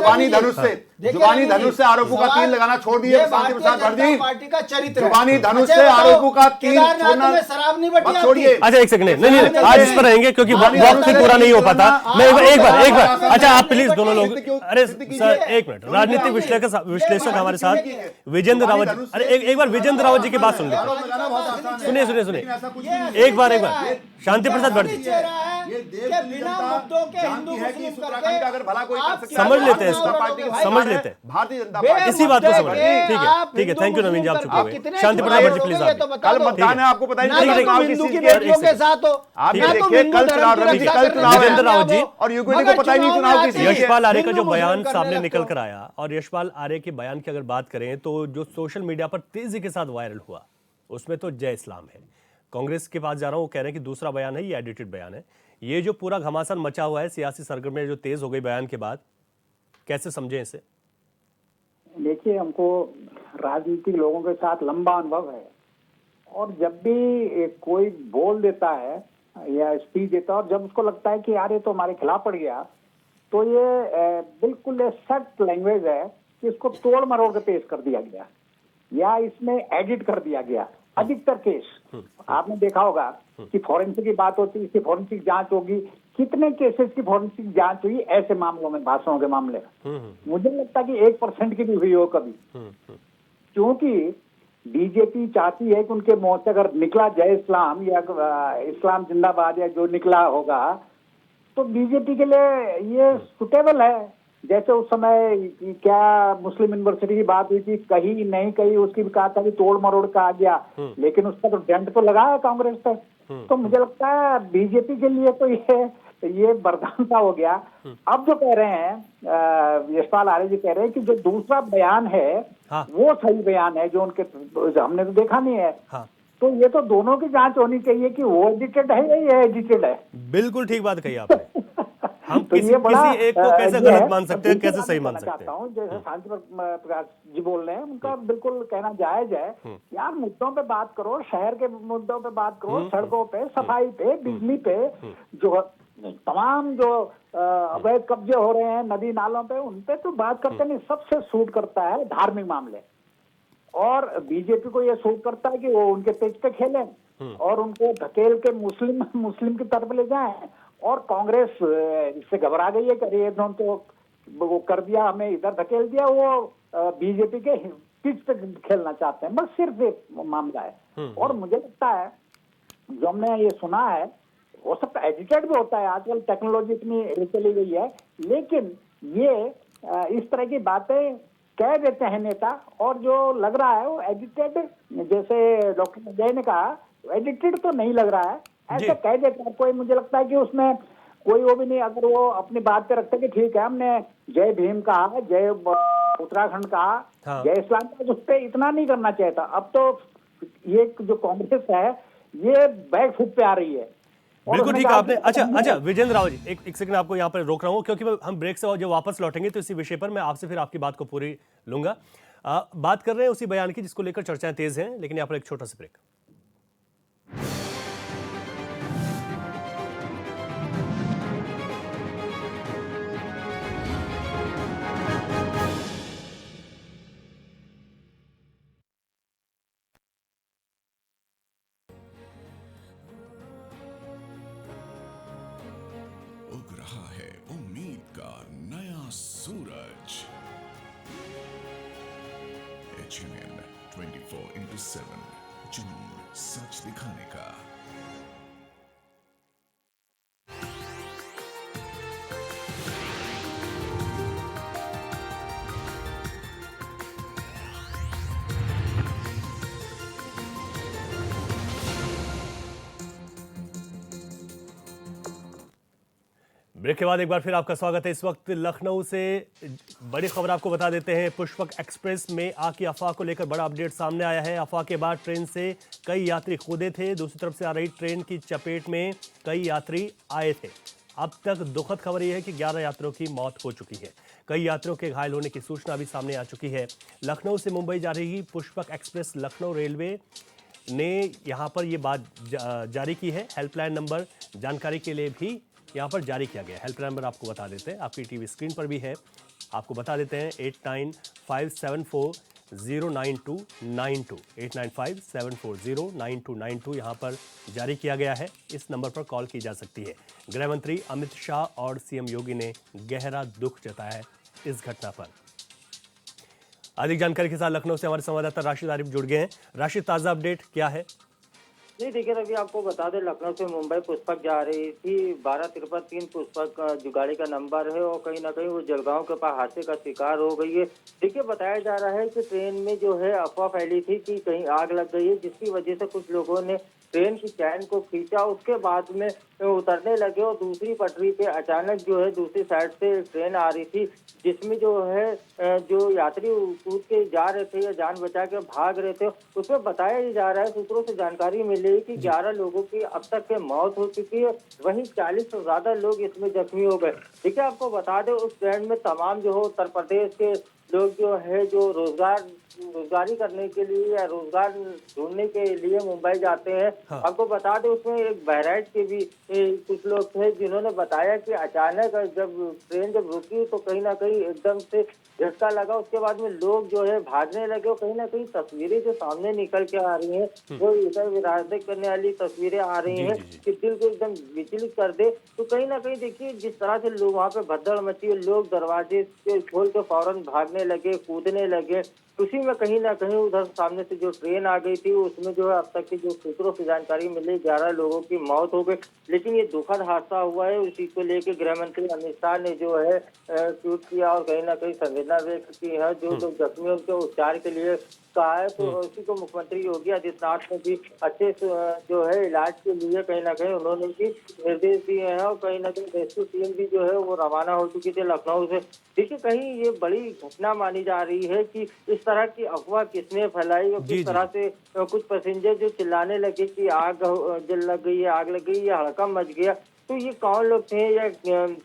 जुबानी धनुष से आरोपों का तीर लगाना छोड़ दिए शांति प्रसाद भट्ट जी। पार्टी का चरित्र, जुबानी धनुष से आरोपों का तीर छोड़ना, शराब नहीं बटी छोड़िए। अच्छा एक सेकंड, नहीं आज इस पर रहेंगे क्योंकि वक्त भी पूरा नहीं हो पाता। मैं एक बार अच्छा आप प्लीज दोनों लोग, अरे सर एक मिनट, राजनीतिक विश्लेषक हमारे साथ विजेंद्र रावत जी, अरे एक बार विजेंद्र रावत जी की बात सुन लीजिए। सुनिए एक बार शांति प्रसाद भट्ट जी समझ लेते हैं इसको, समझ लेते हैं भारतीय जनता पार्टी इसी बात को समझ। ठीक है, थैंक यू नवीन जी, आप चुप हो गए। शांति प्रसाद भट्ट जी प्लीज आप कल मतदान है, आपको पता ही नहीं विजेंद्र रावत जी और यूपीडी को पता ही नहीं चुनाव किसी। यशपाल आर्य का जो बयान सामने निकल कर आया, और यशपाल आर्य के बयान की अगर बात करें तो जो सोशल मीडिया पर तेजी के साथ वायरल हुआ उसमें तो जय इस्लाम है। कांग्रेस के पास जा रहा हूं, वो कह रहे हैं कि दूसरा बयान है, ये एडिटेड बयान है। ये जो पूरा घमासान मचा हुआ है सियासी सरगर्मियां जो तेज हो गई बयान के बाद, कैसे समझें इसे? देखिए, हमको राजनीतिक लोगों के साथ लंबा अनुभव है, और जब भी कोई बोल देता है या स्पीच देता है और जब उसको लगता है कि यार ये तो हमारे खिलाफ पड़ गया, तो ये बिल्कुल सख्त लैंग्वेज है कि इसको तोड़ मरोड़ के पेश कर दिया गया या इसमें एडिट कर दिया गया। अधिकतर केस आपने देखा होगा कि फॉरेंसिक की बात होती है, इसकी फॉरेंसिक जांच होगी, कितने केसेस की फॉरेंसिक जांच हुई ऐसे मामलों में, भाषणों के मामले में। मुझे लगता है कि 1% की भी हुई हो कभी, क्योंकि बीजेपी चाहती है कि उनके मुंह से अगर निकला जय इस्लाम या इस्लाम जिंदाबाद या जो निकला होगा तो बीजेपी के लिए ये सुटेबल है। जैसे उस समय क्या मुस्लिम यूनिवर्सिटी की बात हुई थी, कहीं नहीं कहीं उसकी भी कहा था कि तोड़ मरोड़ का आ गया, लेकिन उसका तो डेंट तो लगा है कांग्रेस पर। तो मुझे लगता है बीजेपी के लिए तो ये ये वरदान सा हो गया। अब जो कह रहे हैं यशपाल आर्य जी कह रहे हैं कि जो दूसरा बयान है वो सही बयान है, जो उनके हमने तो देखा नहीं है। तो ये तो दोनों की जांच होनी चाहिए कि वो एडिटेड है या ये एडिटेड है। बिल्कुल ठीक बात कही आपने। हम तो किसी एक को कैसे गलत मान सकते हैं, कैसे सही मान सकते हैं। जैसे शांति प्रकाश जी बोल रहे हैं, उनका बिल्कुल कहना जायज है। यार मुद्दों पे बात करो, शहर के मुद्दों पे बात करो, सड़कों पे, सफाई पे, बिजली पे, जो तमाम जो अवैध कब्जे हो रहे हैं नदी नालों पे, उन पे तो बात करते नहीं। सबसे सूट करता है धार्मिक मामले, और बीजेपी को ये सूट करता है कि वो उनके पेज पे खेलें और उनको धकेल के मुस्लिम की तरफ ले जाएं। और कांग्रेस इससे घबरा गई है कि ये तो वो कर दिया, हमें इधर धकेल दिया, वो बीजेपी के पिच पे खेलना चाहते हैं। बस सिर्फ एक मामला है। और मुझे लगता है जो हमने ये सुना है वो सब एडिटेड भी होता है, आजकल टेक्नोलॉजी इतनी चली गई है, लेकिन ये इस तरह की बातें कह देते हैं नेता, और जो लग रहा है वो एडिटेड, जैसे डॉक्टर अजय ने कहा, एडिटेड तो नहीं लग रहा है, ऐसे कह देते हैं कोई। मुझे लगता है कि उसमें कोई वो भी नहीं, अगर वो अपनी बात पे रखते कि ठीक है हमने जय भीम कहा, जय उत्तराखंड कहा, जय इस्लाम का, उस पर इतना नहीं करना चाहिए था। अब तो ये जो कांग्रेस है ये बैक फुट पे आ रही है। बिल्कुल ठीक है आपने। अच्छा विजेंद्र राव जी, एक सेकंड आपको यहाँ पर रोक रहा हूँ, क्योंकि हम ब्रेक से जब वापस लौटेंगे तो इसी विषय पर मैं आपसे फिर आपकी बात को पूरी लूंगा। बात कर रहे हैं उसी बयान की जिसको लेकर चर्चाएं तेज हैं, लेकिन यहाँ पर एक छोटा सा ब्रेक। उग रहा है उम्मीद का नया सूरज। HNN 24/7 जुनून सच दिखाने का। ब्रेक के बाद एक बार फिर आपका स्वागत है। इस वक्त लखनऊ से बड़ी खबर आपको बता देते हैं। पुष्पक एक्सप्रेस में आग की अफवाह को लेकर बड़ा अपडेट सामने आया है। अफवाह के बाद ट्रेन से कई यात्री कूदे थे। दूसरी तरफ से आ रही ट्रेन की चपेट में कई यात्री आए थे। अब तक दुखद खबर यह है कि 11 यात्रियों की मौत हो चुकी है। कई यात्रियों के घायल होने की सूचना भी सामने आ चुकी है। लखनऊ से मुंबई जा रही पुष्पक एक्सप्रेस लखनऊ रेलवे ने यहाँ पर ये बात जारी की है। हेल्पलाइन नंबर जानकारी के लिए भी यहाँ पर जारी किया गया। हेल्पलाइन नंबर आपको बता देते हैं, आपकी टीवी स्क्रीन पर भी है, आपको बता देते हैं 8957409292 8957409292 यहाँ पर जारी किया गया है। इस नंबर पर कॉल की जा सकती है। गृह मंत्री अमित शाह और सीएम योगी ने गहरा दुख जताया है इस घटना पर। अधिक जानकारी के साथ लखनऊ से हमारे संवाददाता राशिद आरिफ जुड़ गए हैं। राशिद, ताजा अपडेट क्या है? जी देखिए रवि, आपको बता दें लखनऊ से मुंबई पुष्पक जा रही थी 1253 पुष्पक जो गाड़ी का नंबर है, और कहीं ना कहीं वो जलगांव के पास हादसे का शिकार हो गई है। देखिए बताया जा रहा है कि ट्रेन में जो है अफवाह फैली थी कि कहीं आग लग गई है, जिसकी वजह से कुछ लोगों ने ट्रेन की चैन को खींचा, उसके बाद में उतरने लगे और दूसरी पटरी पे अचानक जो है दूसरी साइड से ट्रेन आ रही थी, जिसमें जो है जो यात्री कूद के जा रहे थे या जान बचा के भाग रहे थे। उसमें बताया जा रहा है, सूत्रों से जानकारी मिली कि 11 लोगों की अब तक के मौत हो चुकी है, वहीं 40 से ज्यादा लोग इसमें जख्मी हो गए। देखिए आपको बता दें उस ट्रेन में तमाम जो है उत्तर प्रदेश के लोग जो है जो रोजगारी करने के लिए या रोजगार ढूंढने के लिए मुंबई जाते हैं। हाँ। आपको बता दें उसमें एक बहराइच के भी कुछ लोग थे जिन्होंने बताया कि अचानक जब ट्रेन रुकी तो कहीं ना कहीं एकदम से झटका लगा। उसके बाद में लोग जो है भागने लगे और कहीं ना कहीं तस्वीरें जो सामने निकल के आ रही हैं वो इधर विरासत करने वाली तस्वीरें आ रही हैं कि दिल को एकदम विचलित कर दे। तो कहीं ना कहीं देखिए जिस तरह से लोग वहाँ पे भगदड़ मची है, लोग दरवाजे खोल के फौरन भागने लगे, कूदने लगे, उसी में कहीं ना कहीं उधर सामने से जो ट्रेन आ गई थी उसमें जो है अब तक की जो सूत्रों से जानकारी मिली 11 लोगों की मौत हो गई। लेकिन ये दुखद हादसा हुआ है, उसी को लेकर गृह मंत्री अमित शाह ने जो है ट्वीट किया और कहीं ना कहीं संवेदना व्यक्त की है। जो लोग जख्मी उनके उपचार के लिए कहा है, तो उसी को मुख्यमंत्री योगी आदित्यनाथ ने भी अच्छे जो है इलाज के लिए कहीं ना कहीं उन्होंने भी निर्देश दिए हैं और कहीं ना कहीं रेस्क्यू टीम भी जो है वो रवाना हो चुकी थी लखनऊ से। देखिए कहीं ये बड़ी घटना मानी जा रही है कि इस तरह की अफवाह किसने फैलाई और किस तरह से कुछ पैसेंजर जो चिल्लाने लगे कि आग जल लग गई है, आग लग गई या हड़कंप मच गया, तो ये कौन लोग थे या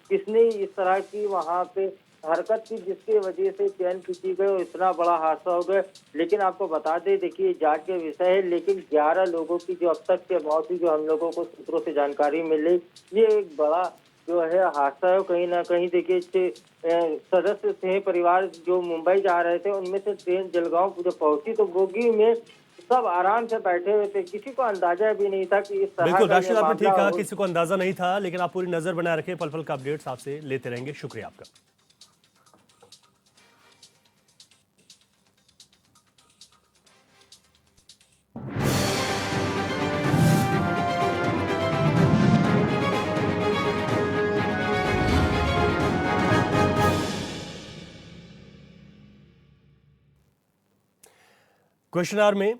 किसने इस तरह की वहाँ पे हरकत की जिसकी वजह से चैन खींची गई और इतना बड़ा हादसा हो गया। लेकिन आपको बता दें, देखिए जांच के विषय है, लेकिन 11 लोगों की जो अब तक के मौत हुई, जो हम लोगों को सूत्रों से जानकारी मिली, ये एक बड़ा जो है हादसा है। कहीं ना कहीं देखिए सदस्य थे परिवार जो मुंबई जा रहे थे, उनमें से ट्रेन जलगांव जब पहुंची तो बोगी में सब आराम से बैठे हुए थे, किसी को अंदाजा भी नहीं था कि इस तरह बिल्कुल राशिद, आपने ठीक कहा, किसी को अंदाजा नहीं था, लेकिन आप पूरी नजर बनाए रखें, पल पल का अपडेट्स आपसे लेते रहेंगे। शुक्रिया आपका। क्वेश्चन आवर में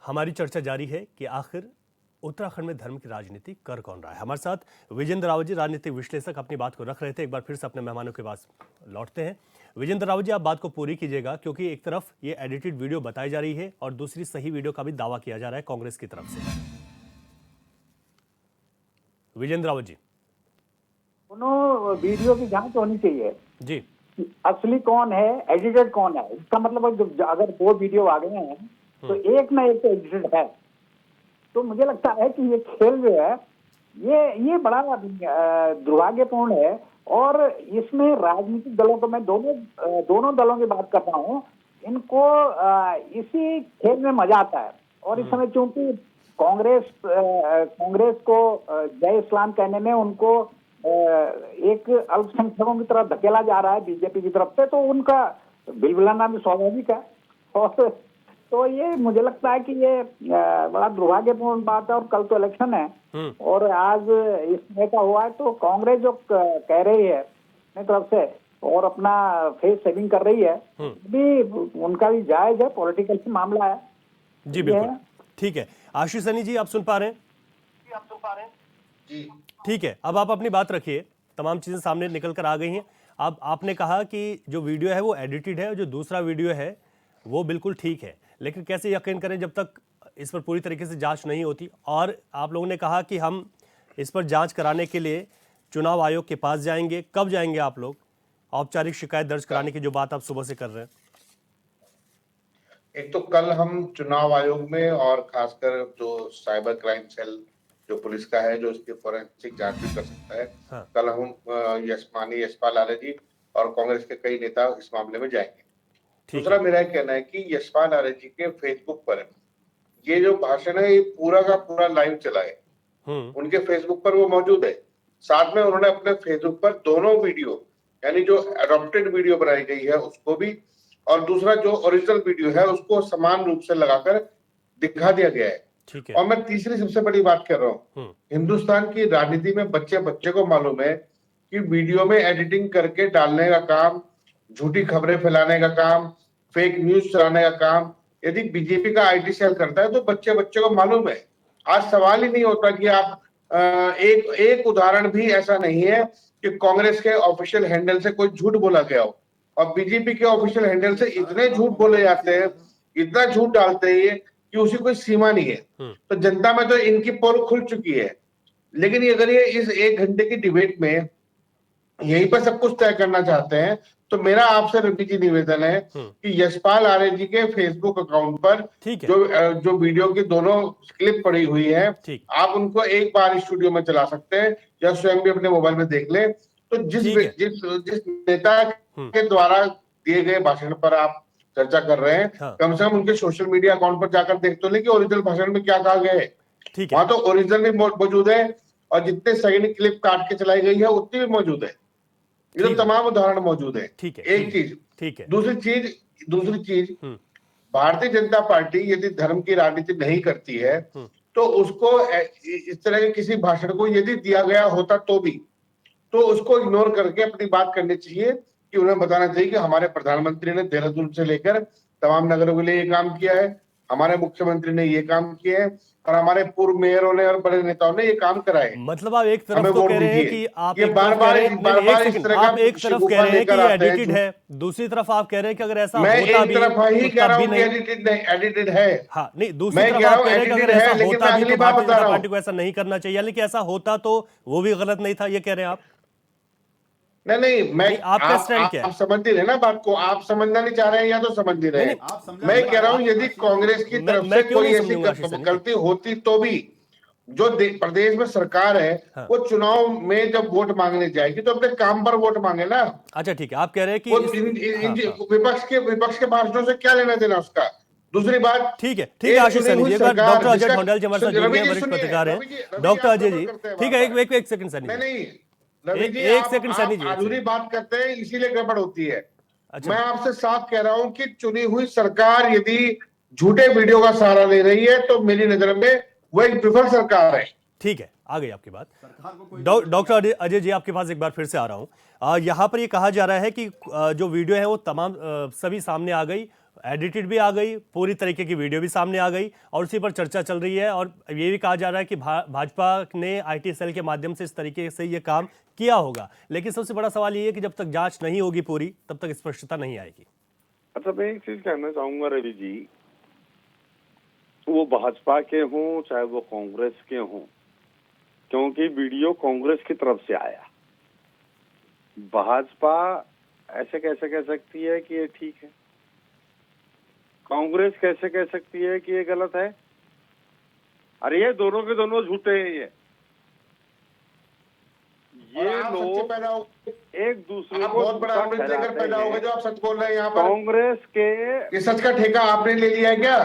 हमारी चर्चा जारी है कि आखिर उत्तराखंड में धर्म की राजनीति कर कौन रहा है। हमारे साथ विजेंद्र रावत जी, राजनीतिक विश्लेषक, अपनी बात को रख रहे थे। एक बार फिर से अपने मेहमानों के पास लौटते हैं। विजेंद्र रावत जी, आप बात को पूरी कीजिएगा, क्योंकि एक तरफ ये एडिटेड वीडियो बताई जा रही है और दूसरी सही वीडियो का भी दावा किया जा रहा है कांग्रेस की तरफ से। विजेंद्र रावत जी, दोनों वीडियो की जांच होनी चाहिए जी। असली कौन है, एडिटेड कौन है। इसका मतलब अगर 2 वीडियो आ गए हैं तो एक ना एक तो एडिटेड है। तो मुझे लगता है कि ये खेल जो है ये बड़ा दुर्भाग्यपूर्ण है और इसमें राजनीतिक दलों को, मैं दोनों दलों की बात कर रहा हूँ, इनको इसी खेल में मजा आता है। और इस समय चूंकि कांग्रेस को जय इस्लाम कहने में उनको एक अल्पसंख्यकों की तरफ धकेला जा रहा है बीजेपी की तरफ से, तो उनका बिलबिलाना भी स्वाभाविक है। और तो ये मुझे लगता है कि ये बड़ा दुर्भाग्यपूर्ण बात है। और कल तो इलेक्शन है और आज इस तरह का हुआ है, तो कांग्रेस जो कह रही है अपनी तरफ से और अपना फेस सेविंग कर रही है, भी उनका भी जायज है, पॉलिटिकल मामला है। जी बिल्कुल, ठीक है। आशीष सनी जी, आप सुन पा रहे हैं? जी ठीक है, अब आप अपनी बात रखिए। तमाम चीजें सामने निकल कर आ गई हैं। अब आपने कहा कि जो वीडियो है वो एडिटेड है और जो दूसरा वीडियो है वो बिल्कुल ठीक है, लेकिन कैसे यकीन करें जब तक इस पर पूरी तरीके से जांच नहीं होती। और आप लोगों ने कहा कि हम इस पर जांच कराने के लिए चुनाव आयोग के पास जाएंगे। कब जाएंगे आप लोग? औपचारिक शिकायत दर्ज कराने की जो बात आप सुबह से कर रहे हैं। एक तो कल हम चुनाव आयोग में और खासकर जो साइबर क्राइम सेल जो पुलिस का है, जो इसकी फॉरेंसिक जांच भी कर सकता है, हाँ। कल हम माननीय यशपाल आर्य जी और कांग्रेस के कई नेता इस मामले में जाएंगे। दूसरा मेरा कहना है कि यशपाल आर्य जी के फेसबुक पर ये जो भाषण है ये पूरा का पूरा लाइव चला है, उनके फेसबुक पर वो मौजूद है। साथ में उन्होंने अपने फेसबुक पर दोनों वीडियो, यानी जो एडॉप्टेड वीडियो बनाई गई है उसको भी, और दूसरा जो ओरिजिनल वीडियो है उसको समान रूप से लगाकर दिखा दिया गया है। और मैं तीसरी सबसे बड़ी बात कर रहा हूँ, हिंदुस्तान की राजनीति में बच्चे को मालूम है कि वीडियो में एडिटिंग करके डालने का काम, झूठी खबरें फैलाने का काम, फेक न्यूज चलाने का काम यदि बीजेपी का आईटी सेल करता है तो बच्चे को मालूम है। आज सवाल ही नहीं होता कि आप एक उदाहरण भी ऐसा नहीं है कि कांग्रेस के ऑफिशियल हैंडल से कोई झूठ बोला गया हो, और बीजेपी के ऑफिशियल हैंडल से इतने झूठ बोले जाते हैं, इतना झूठ डालते हैं कि उसकी कोई सीमा नहीं है। तो जनता में तो इनकी पोल खुल चुकी है। लेकिन अगर ये इस 1 घंटे की डिबेट में यहीं पर सब कुछ तय करना चाहते हैं, तो मेरा आपसे रवि जी निवेदन है कि यशपाल आर्य जी के फेसबुक अकाउंट पर जो वीडियो की दोनों क्लिप पड़ी हुई है, आप उनको एक बार स्टूडियो में चला सकते हैं या स्वयं भी अपने मोबाइल में देख ले। तो जिस नेता के द्वारा दिए गए भाषण पर आप चर्चा कर रहे हैं, कम से कम उनके सोशल मीडिया अकाउंट पर जाकर देख तो ले कि ओरिजिनल भाषण में क्या कहा गया है। वहां तो ओरिजिनल भी मौजूद है और जितने सही क्लिप काट के चलाई गई है उतनी भी मौजूद है। ये तो तमाम उदाहरण मौजूद है। एक चीज, दूसरी चीज भारतीय जनता पार्टी यदि धर्म की राजनीति नहीं करती है तो उसको इस तरह के किसी भाषण को यदि दिया गया होता तो उसको इग्नोर करके अपनी बात करनी चाहिए कि उन्हें बताना चाहिए कि हमारे प्रधानमंत्री ने देहरादून से लेकर तमाम नगरों के लिए ये काम किया है, हमारे मुख्यमंत्री ने ये काम किए हैं और हमारे पूर्व मेयरों ने और बड़े नेताओं ने ये काम कराए। मतलब आप एक तरफ तो कह रहे हैं कि आप एक तरफ कह रहे हैं कि ये एडिटेड है, दूसरी तरफ आप कह रहे हैं कि अगर ऐसा होता भी एडिटेड है। हाँ नहीं, दूसरी तरफ आप कह रहे हैं कि अगर ऐसा होता भी तो भारतीय जनता पार्टी को ऐसा नहीं करना चाहिए, लेकिन ऐसा होता तो वो भी गलत नहीं था, ये कह रहे हैं आप? नहीं, आप समझ नहीं रहे ना बात को, आप समझना नहीं चाह रहे हैं या तो समझ नहीं रहे। मैं कह रहा हूं यदि कांग्रेस की तरफ से कोई ऐसी गलती होती तो भी जो प्रदेश में सरकार है वो चुनाव में जब वोट मांगने जाएगी तो अपने काम पर वोट मांगे ना। अच्छा ठीक है, आप कह रहे हैं कि विपक्ष के भाषणों से क्या लेना देना उसका। दूसरी बात, ठीक है आशीष सैनी जी, डॉक्टर अजय ढोंडियाल जी हमारे साथ जुड़ गए, वरिष्ठ पत्रकार हैं डॉक्टर अजय जी। ठीक है, एक सेकंड सैनी, नहीं एक सेकंड सैनी जी, अधूरी बात करते हैं इसीलिए गड़बड़ होती है। अच्छा। मैं आपसे साफ कह रहा हूं कि चुनी हुई सरकार यदि झूठे वीडियो का सहारा ले रही है तो मेरी नजर में वो एक विफल सरकार है। ठीक है, आ गई आपकी बात। डॉक्टर अजय जी आपके पास एक बार फिर से आ रहा हूं। यहाँ पर ये कहा जा रहा है कि जो वीडियो है वो तमाम सभी सामने आ गई, एडिटेड भी आ गई, पूरी तरीके की वीडियो भी सामने आ गई और उसी पर चर्चा चल रही है। और ये भी कहा जा रहा है कि भाजपा ने आईटी सेल के माध्यम से इस तरीके से ये काम किया होगा, लेकिन सबसे बड़ा सवाल ये है कि जब तक जांच नहीं होगी पूरी तब तक स्पष्टता नहीं आएगी। अच्छा, मैं एक चीज कहना चाहूंगा रवि जी, वो भाजपा के हों चाहे वो कांग्रेस के हों, क्योंकि वीडियो कांग्रेस की तरफ से आया, भाजपा ऐसे कैसे कह सकती है कि ये ठीक है, कांग्रेस कैसे कह सकती है कि ये गलत है? अरे ये दोनों के दोनों झूठे हैं। ये लोग एक दूसरे को बहुत बड़ा लेकर पैदा हो गए जो आप सच बोल रहे हैं यहाँ पर। कांग्रेस के ये सच का ठेका आपने ले लिया है क्या?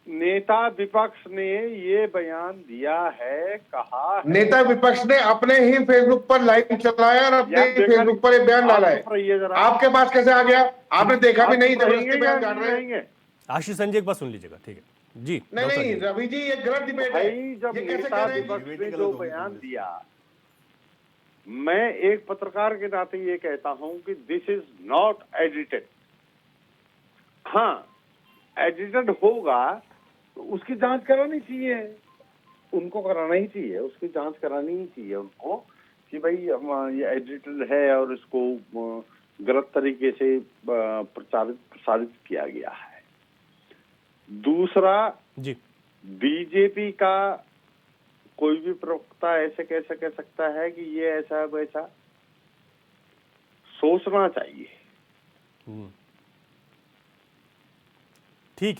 नेता विपक्ष ने ये बयान दिया है, कहा है। नेता विपक्ष ने अपने ही फेसबुक पर लाइव चलाया और अपने ही फेसबुक पर एक बयान डाला है। आपके पास कैसे आ गया? आपने देखा भी नहीं, बयान जान रहे हैं। आशीष संजय एक बार सुन लीजिएगा, ठीक है जी। नहीं रवि जी, ये गलत डिबेट है। जब नेता विपक्ष ने जो बयान दिया, मैं एक पत्रकार के नाते ये कहता हूं कि दिस इज नॉट एडिटेड। हाँ, एडिटेड होगा तो उसकी जांच करानी चाहिए, उनको कराना ही चाहिए, उसकी जांच करानी ही चाहिए उनको कि भाई ये एडिटेड है और इसको गलत तरीके से प्रसारित किया गया है। दूसरा जी, बीजेपी का कोई भी प्रवक्ता ऐसे कैसे कह सकता है कि ये ऐसा वैसा? सोचना चाहिए। ठीक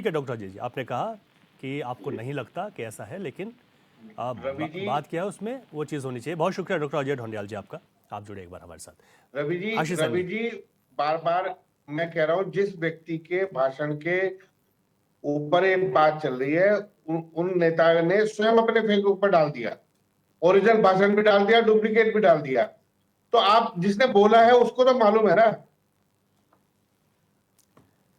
है डॉक्टर अजय जी, आपने कहा कि आपको नहीं लगता कि ऐसा है, लेकिन बात क्या है उसमें वो चीज होनी चाहिए। बहुत शुक्रिया डॉक्टर अजय ढोंडियाल जी आपका, आप जुड़े एक बार हमारे साथ। रवि जी बार बार मैं कह रहा हूँ, जिस व्यक्ति के भाषण के ऊपर ये बात चल रही है उन नेता ने स्वयं अपने फेसबुक पर डाल दिया, ओरिजिनल भाषण भी डाल दिया, डुप्लीकेट भी डाल दिया, तो आप जिसने बोला है उसको तो मालूम है ना,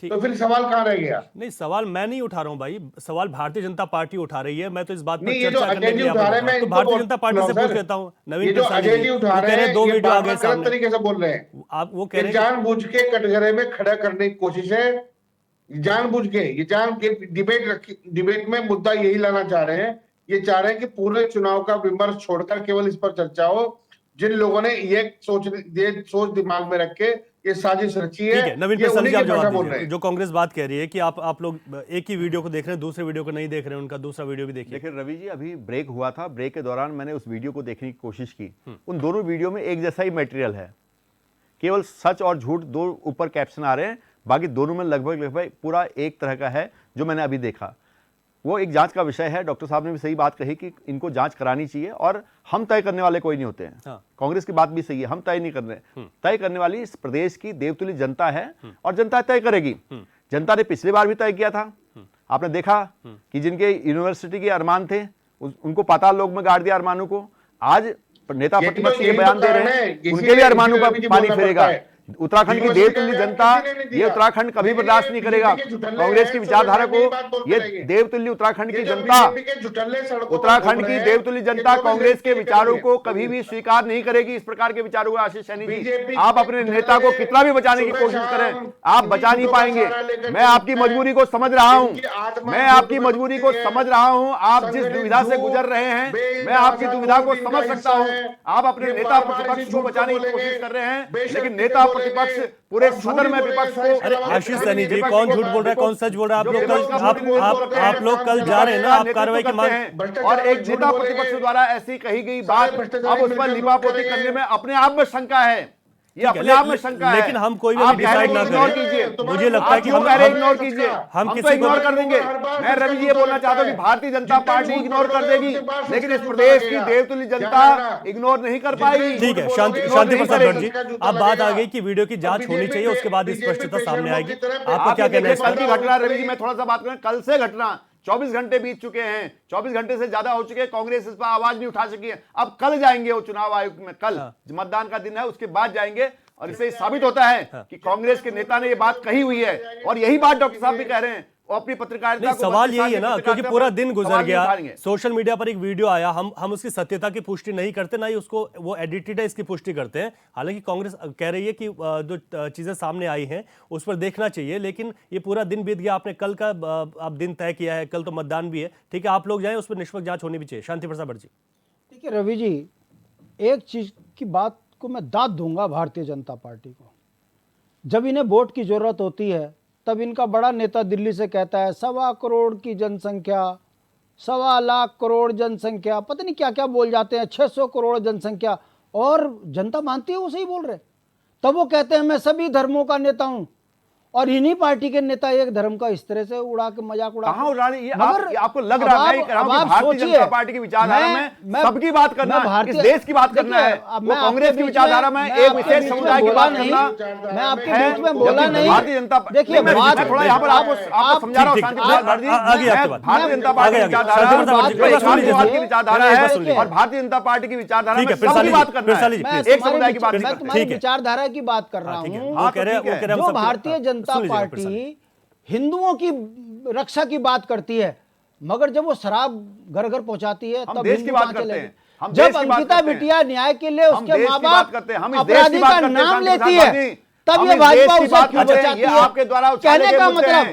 तो फिर सवाल कहाँ रह गया? नहीं, सवाल मैं नहीं उठा रहा हूँ भाई, सवाल भारतीय जनता पार्टी उठा रही है। मैं तो इस बात पर चर्चा करने के लिए तो भारतीय जनता पार्टी से पूछ लेता हूँ। नवीन अजय जी उठा रहे हैं, 2 वीडियो आ गए गलत तरीके से बोल रहे हैं। आप वो कह रहे हैं जानबूझ के कटघरे में खड़ा करने की कोशिश है, जानबूझ के। ये जान के डिबेट में मुद्दा यही लाना चाह रहे हैं, ये चाह रहे हैं कि पूरे चुनाव का विमर्श छोड़कर केवल इस पर चर्चा हो। जिन लोगों ने ये सोच दिमाग में रख के ये साजिश रची है, नवीन प्रसाद जी आप जवाब दीजिए। जो कांग्रेस बात कह रही है कि आप लोग एक ही वीडियो को देख रहे हैं, दूसरे वीडियो को नहीं देख रहे हैं, उनका दूसरा वीडियो भी देखिए। देखिए रवि जी, अभी ब्रेक हुआ था, ब्रेक के दौरान मैंने उस वीडियो को देखने की कोशिश की। उन दोनों वीडियो में एक जैसा ही मटेरियल है, केवल सच और झूठ दो ऊपर कैप्शन आ रहे हैं, बाकी दोनों में लगभग पूरा एक तरह का है जो मैंने अभी देखा। वो एक जांच का विषय है। डॉक्टर साहब ने भी सही बात कही कि इनको जांच करानी चाहिए और हम तय करने वाले कोई नहीं होते हैं। हाँ। कांग्रेस की बात भी सही है, हम तय नहीं कर रहे, तय करने वाली इस प्रदेश की देवतुल्य जनता है और जनता तय करेगी। जनता ने पिछली बार भी तय किया था, आपने देखा कि जिनके यूनिवर्सिटी के अरमान थे उनको पाताल लोक में गाड़ दिया अरमानों को। आज नेता प्रतिपक्ष ये बयान दे रहे हैं उनके भी अरमानों का पानी फिरेगा। उत्तराखंड की देवतुल्य जनता ये उत्तराखंड कभी बर्दाश्त नहीं करेगा कांग्रेस की विचारधारा को। ये देवतुल्य उत्तराखंड की जनता, उत्तराखंड की देवतुल्य जनता कांग्रेस के विचारों को कभी भी स्वीकार नहीं करेगी। इस प्रकार के विचारों को आशीष सैनी जी, आप अपने नेता को कितना भी बचाने की कोशिश करें, आप बचा नहीं पाएंगे। मैं आपकी मजबूरी को समझ रहा हूं, मैं आपकी मजबूरी को समझ रहा हूं। आप जिस दुविधा से गुजर रहे हैं, मैं आपकी दुविधा को समझ सकता हूं। आप अपने नेता प्रतिपक्ष को बचाने की कोशिश कर रहे हैं, लेकिन नेता प्रतिपक्ष पूरे सदन में विपक्ष को। अरे आशीष सैनी जी, कौन झूठ बोल रहा है, कौन सच बोल रहा है? आप लोग कल जा रहे हैं ना, आप कार्रवाई की मांग, और एक नेता प्रतिपक्ष द्वारा ऐसी कही गई बात अब उस पर लिपापोती करने में अपने आप में शंका है, ये अपने आप में शंका है। लेकिन हम कोई भी डिसाइड ना करें, मुझे लगता है कि हम इग्नोर कीजिए, हम किसी इग्नोर कर देंगे। मैं रवि जी ये बोलना चाहता हूं कि भारतीय जनता पार्टी इग्नोर कर देगी, लेकिन इस प्रदेश की देवतुल्य जनता इग्नोर नहीं कर पाएगी। ठीक है, शांति प्रसाद भट्ट जी, अब बात आ गई कि वीडियो की जांच होनी चाहिए, उसके बाद स्पष्टता सामने आएगी। आपको क्या कहना है? कल की घटना, रवि जी मैं थोड़ा सा बात करें, कल से घटना 24 घंटे बीत चुके हैं, 24 घंटे से ज्यादा हो चुके हैं, कांग्रेस इस पर आवाज नहीं उठा सकी है। अब कल जाएंगे वो चुनाव आयोग में, कल मतदान का दिन है, उसके बाद जाएंगे, और इससे साबित होता है कि कांग्रेस के नेता ने ये बात कही हुई है, और यही बात डॉक्टर साहब भी कह रहे हैं। अपनी पत्रकारिता को सवाल यही है ना, क्योंकि पूरा दिन गुजर गया, सोशल मीडिया पर एक वीडियो आया, हम उसकी सत्यता की पुष्टि नहीं करते, ना ही उसको वो एडिटेड है इसकी पुष्टि करते हैं। हालांकि कांग्रेस कह रही है कि जो चीजें सामने आई हैं उस पर देखना चाहिए, लेकिन ये पूरा दिन बीत गया। आपने कल का आप दिन तय किया है, कल तो मतदान भी है, ठीक है, आप लोग जाएं, उस पर निष्पक्ष जांच होनी भी चाहिए। शांति प्रसाद भट्ट जी, देखिए रवि जी, एक चीज की बात को मैं दाद दूंगा भारतीय जनता पार्टी को, जब इन्हें वोट की जरूरत होती है तब इनका बड़ा नेता दिल्ली से कहता है 1.25 करोड़ की जनसंख्या, 1.25 लाख करोड़ जनसंख्या, पता नहीं क्या क्या बोल जाते हैं, 600 करोड़ जनसंख्या, और जनता मानती है वो सही बोल रहे। तब वो कहते हैं मैं सभी धर्मों का नेता हूं, और इन्हीं पार्टी के नेता एक धर्म का इस तरह से उड़ा के मजाक उड़ा। कहां उड़ा रही है? आपको लग रहा है कि भारतीय जनता पार्टी की विचारधारा में सबकी बात करना है, इस देश की बात करना है, वो कांग्रेस की विचारधारा में एक विशेष समुदाय की बात करना। मैं आपके बीच में बोला नहीं, भारतीय जनता, देखिए मैं थोड़ा यहाँ पर आपको समझा रहा हूँ, भारतीय जनता पार्टी की विचारधारा है, और भारतीय जनता पार्टी की विचारधारा में सबकी बात करना है, एक समुदाय की बात नहीं करना। मैं विचारधारा की बात कर रहा हूँ। जो भारतीय जनता पार्टी हिंदुओं की रक्षा की बात करती है, मगर जब वो शराब घर घर पहुंचाती है तब देश की बात करते हैं। जब अंकिता बिटिया न्याय के लिए उसके माँ बाप अपराधी का नाम लेती है, तब ये भाजपा उसे क्यों बचाती है? आपके द्वारा कहने का मतलब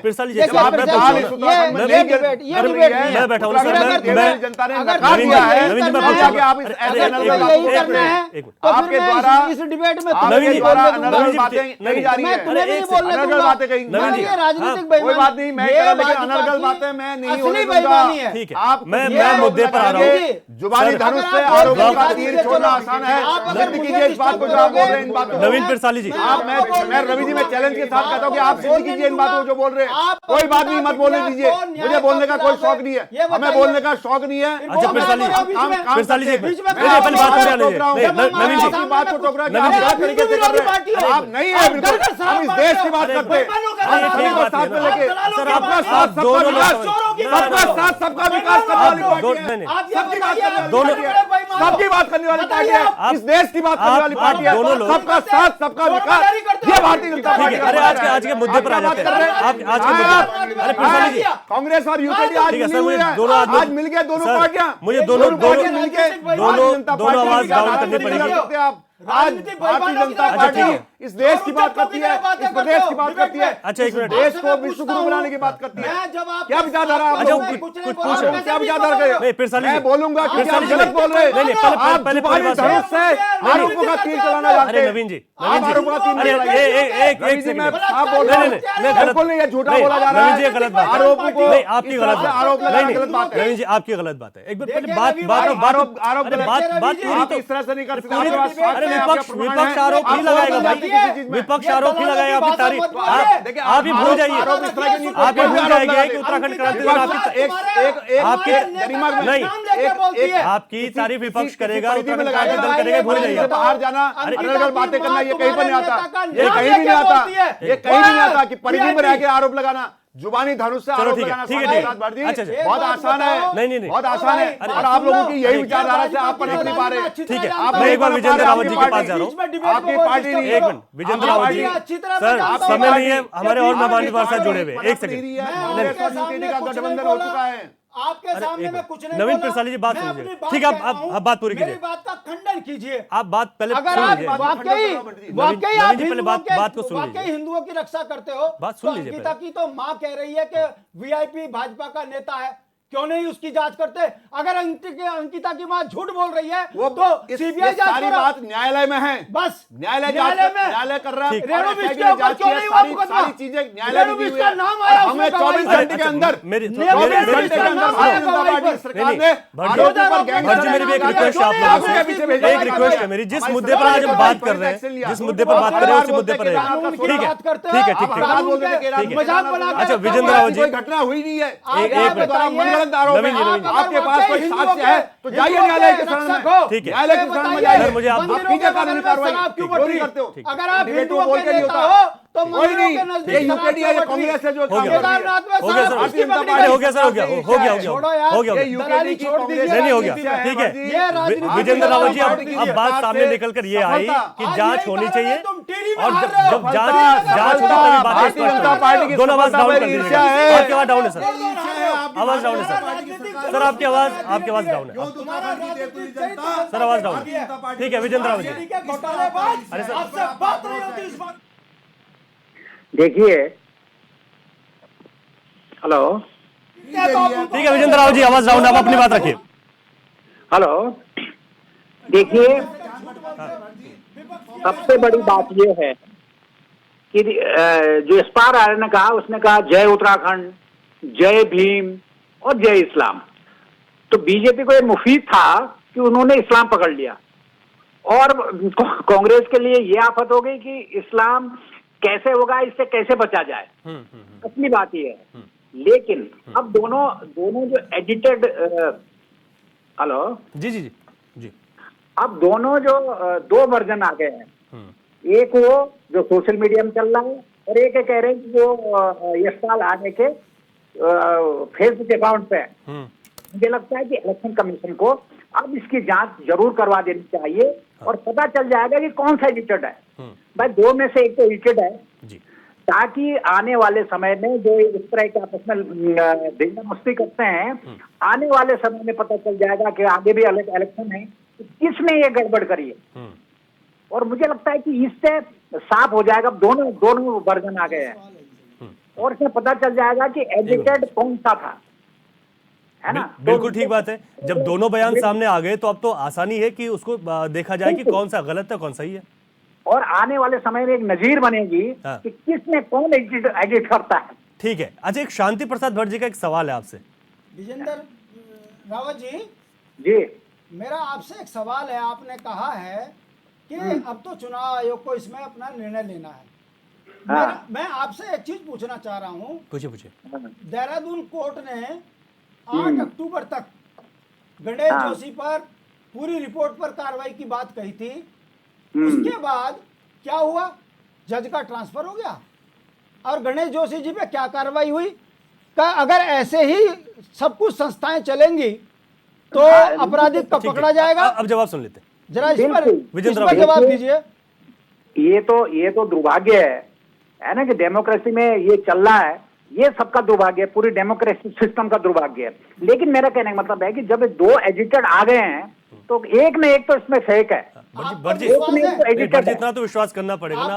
आपके द्वारा इस डिबेट में नहीं जा रही है, राजनीतिक कोई बात नहीं, मैं अनर्गल बातें मैं नहीं होने दूंगा। ठीक है, मैं मुद्दे पर आ रहा हूँ। जुबानी धनुष से आरोपों का तीर छोड़ना आसान है, सिद्ध कीजिए इस बात को जो आप बोल रहे हैं, इन बातों। नवीन पिरसाली जी, मैं रवि जी, मैं चैलेंज के साथ कहता हूं कि आप सिद्ध कीजिए इन बातों को जो बोल रहे हैं। कोई बात नहीं, मत बोलने दीजिए, मुझे बोलने का कोई शौक नहीं है, हमें बोलने का शौक नहीं है। अच्छा पिरसाली जी, पहले बात कर नवीन जी, बात को टोक रहा है, आप तरीके से कर रहे हैं, आप नहीं है बिल्कुल। हम इस देश की बात करते हैं, साथ में लेके सबका साथ सबका विकास, सबका साथ सबका विकास करने वाली पार्टी है, सबकी बात करने वाली पार्टी है, इस देश की बात करने वाली पार्टी है, सबका साथ सबका विकास, ये भारतीय जनता पार्टी। अरे आज के मुद्दे पर आ जाते हैं, आप आज के मुद्दे। अरे पिरसाली जी, कांग्रेस और यूपीडी आज मिली हुई है, आज मिल गए दोनों पार्टियां, मुझे दोनों मिलके दोनों आवाज डाउन करनी पड़ेगी। आप आज भारतीय जनता पार्टी इस देश की बात करती है, इस प्रदेश की बात करती है, अच्छा एक मिनट, देश को विश्व गुरु बनाने की बात करती है। क्या विचारधारा आप लोगों की? कुछ पूछ रहे, क्या विचारधारा है? नहीं पिरसाली मैं बोलूंगा क्योंकि आप गलत बोल रहे हैं। नहीं पहले धनुष से आरोपों का तीर चलाना जानते हैं। नवीन जी, आरोपों का तीर एक सेकंड, आप बोल रहे हैं, बिल्कुल नहीं, ये झूठा बोला जा रहा है। नवीन जी गलत बात, आरोपों को आपकी गलत बात, आरोप लगाना गलत बात है। नवीन जी आपकी गलत बात है। एक बार पहले आरोप बात इस तरह से नहीं कर सकते। अरे विपक्ष आरोप ही लगाएगा भाई, विपक्ष आरोप ही लगाएगा अपनी तारीफ। आप ही भूल जाइए, आप ही भूल जाएंगे कि उत्तराखंड क्रांति दल आपकी तारीफ विपक्ष करेगा, उत्तराखंड क्रांति दल करेगा, भूल जाइए। बाहर जाना, अनर्गल बातें करना, ये कहीं पर नहीं आता, ये कहीं भी नहीं आता, ये कहीं भी नहीं आता कि परिधि में रह के आरोप लगाना। जुबानी धनुष से चलो आरोप ठीक है, लगाना ठीक है, स्वामी ठीक है। प्रसाद भट्ट जी, अच्छा, अच्छा। बहुत आसान है। नहीं, बहुत आसान है। अरे, और आप लोगों की यही अरे, विचारधारा से आप पनप नहीं पा रहे। ठीक है, आप मैं एक बार नहीं विजेंद्र पनप पा रावत रहे, जी के पास जा रहा हूँ। आपकी पार्टी नहीं एक मिनट, विजेंद्र रावत जी, सर समय नहीं है, हमारे और मेहमान भी हमारे साथ जुड़े हुए हैं। एक सेकंड, गठबंधन हो चुका है। आपके सामने मैं कुछ नहीं नवीन बोला। प्रसाद जी बात मैं सुनिए। अपनी बात ठीक है, कह रहा हूं। आप बात पूरी मेरी कीजिए। बात का खंडन कीजिए। आप बात पहले अगर सुन आप लीजिए। वाकई नवीन आप जी पहले बात को सुन लीजिए। वाकई हिंदुओं की रक्षा करते हो, बात सुन तो लीजिए अंकिता की तो मां कह रही है कि वीआईपी भाजपा का नेता है, क्यों नहीं उसकी जांच करते? अगर अंकिता की मां झूठ बोल रही है वो तो सीबीआई जांच सारी करो। बात न्यायालय में है। बस न्यायालय में कर रहा है। रेणु बिष्ट के ऊपर क्यों नहीं हुआ मुकदमा? सारी चीजें न्यायालय रेणु में बिष्ट दी का हुई है। नाम आया और हमें उसमें 24 गवाही घंटे के अंदर मेरी 24 घंटे के अंदर भारतीय जनता पार्टी सरकार ने भट्ट जी, मेरी भी एक रिक्वेस्ट है आप लोगों से, एक रिक्वेस्ट है मेरी, जिस मुद्दे पर आज हम बात कर रहे हैं, जिस मुद्दे पर बात कर रहे हैं उसी मुद्दे पर रहेगा। ठीक है, ठीक है, ठीक है। मजाक बना के अच्छा, विजेंद्र रावत जी, कोई घटना हुई नहीं है। एक मनगढ़ंत आरोप नवीन जी, है। नवीन जी। आपके पास कोई साक्ष्य है तो जाइए न्यायालय के शरण में। ठीक है। न्यायालय के शरण में जाइए। सर, मुझे आप कीजिए कानूनी कार्रवाई। क्यों नहीं करते हो? अगर आप डिबेट हिंदुओं बोल के के नहीं नेता होता। हो तो कोई मंदिरों नहीं, के ये नजदीक यूकेडी है, ये कांग्रेस है जो हो काम गया, कर रही है। केदारनाथ में हो गया सर, उसकी पकड़ी अरे गई। हो गया सर, हो गया, हो गया, छोड़ो यार, हो गया, ये हो गया। दलाली छोड़ दीजिए। नहीं हो गया, राजनीति ठीक है। है। ये राजनीति विजेंद्र रावत जी, राजनीति अब बात सामने निकल कर ये आई कि आज जांच यही होनी कारण चाहिए है, तुम टीवी में और हार रहे हो। जब जांच होगी तभी बातें भारतीय स्पष्ट जनता होंगी। पार्टी की दोनों आवाज सफलता डाउन पर कर दीजिए। ईर्ष्या है। आपकी आवाज डाउन है सर, आवाज डाउन है सर, सर आपकी आवाज डाउन है सर, आवाज डाउन है। ठीक है, विजेंद्र रावत जी, अरे सर, आपसे बात नहीं होती इस बात। देखिए, हेलो ठीक है विजेंद्र रावत जी, आवाज डाउन है, आप अपनी बात रखिए। हेलो, देखिए, सबसे बड़ी बात यह है कि जो स्पार आर्य ने कहा, उसने कहा जय उत्तराखंड, जय भीम और जय इस्लाम। तो बीजेपी को ये मुफीद था कि उन्होंने इस्लाम पकड़ लिया और कांग्रेस के लिए ये आफत हो गई कि इस्लाम कैसे होगा, इससे कैसे बचा जाए। असली बात ये है। लेकिन अब दोनों जो एडिटेड, हेलो जी जी जी जी, अब दोनों जो दो वर्जन आ गए हैं, एक वो जो सोशल मीडिया में चल रहा है और एक कह रहे हैं कि जो यशपाल आने के फेसबुक अकाउंट पे है। मुझे लगता है कि इलेक्शन कमीशन को अब इसकी जांच जरूर करवा देनी चाहिए और पता चल जाएगा कि कौन सा एडिटेड है। भाई दो में से एक तो एडिटेड है, ताकि आने वाले समय में जो इस तरह के आपस में दंगा मस्ती करते हैं, आने वाले समय में पता चल जाएगा कि आगे भी इलेक्शन है तो किसने ये गड़बड़ करी है। और मुझे लगता है कि इससे साफ हो जाएगा। दोनों वर्जन आ गए हैं और इसमें पता चल जाएगा कि एडिटेड कौन सा था, है ना। बिल्कुल ठीक बात है। जब दोनों बयान सामने आ गए तो अब तो आसानी है कि उसको देखा जाए कि कौन सा गलत है कौन सही है। और आने वाले समय में एक नजीर बनेगी कि किसने कौन एडिट करता है। ठीक है। अच्छा, एक शांति प्रसाद भट्ट जी का एक सवाल है आपसे। विजेंद्र रावत जी, मेरा आपसे एक सवाल है। आपने कहा है कि अब तो चुनाव आयोग को इसमें अपना निर्णय लेना है। मैं आपसे एक चीज पूछना चाह रहा हूँ। पूछिए। देहरादून कोर्ट ने 8 अक्टूबर तक गणेश जोशी पर पूरी रिपोर्ट पर कार्रवाई की बात कही थी। उसके बाद क्या हुआ? जज का ट्रांसफर हो गया और गणेश जोशी जी पे क्या कार्रवाई हुई? अगर ऐसे ही सब कुछ संस्थाएं चलेंगी तो अपराधी कब पकड़ा जाएगा? अब जवाब सुन लेते हैं जरा इस पर जवाब दीजिए। ये तो दुर्भाग्य है ना कि डेमोक्रेसी में ये चल रहा है। ये सबका दुर्भाग्य है, पूरी डेमोक्रेसी सिस्टम का दुर्भाग्य है। लेकिन मेरा कहने का मतलब है कि जब दो एडिटेड आ गए हैं तो एक न एक तो इसमें फेक है। इतना तो विश्वास करना पड़ेगा ना।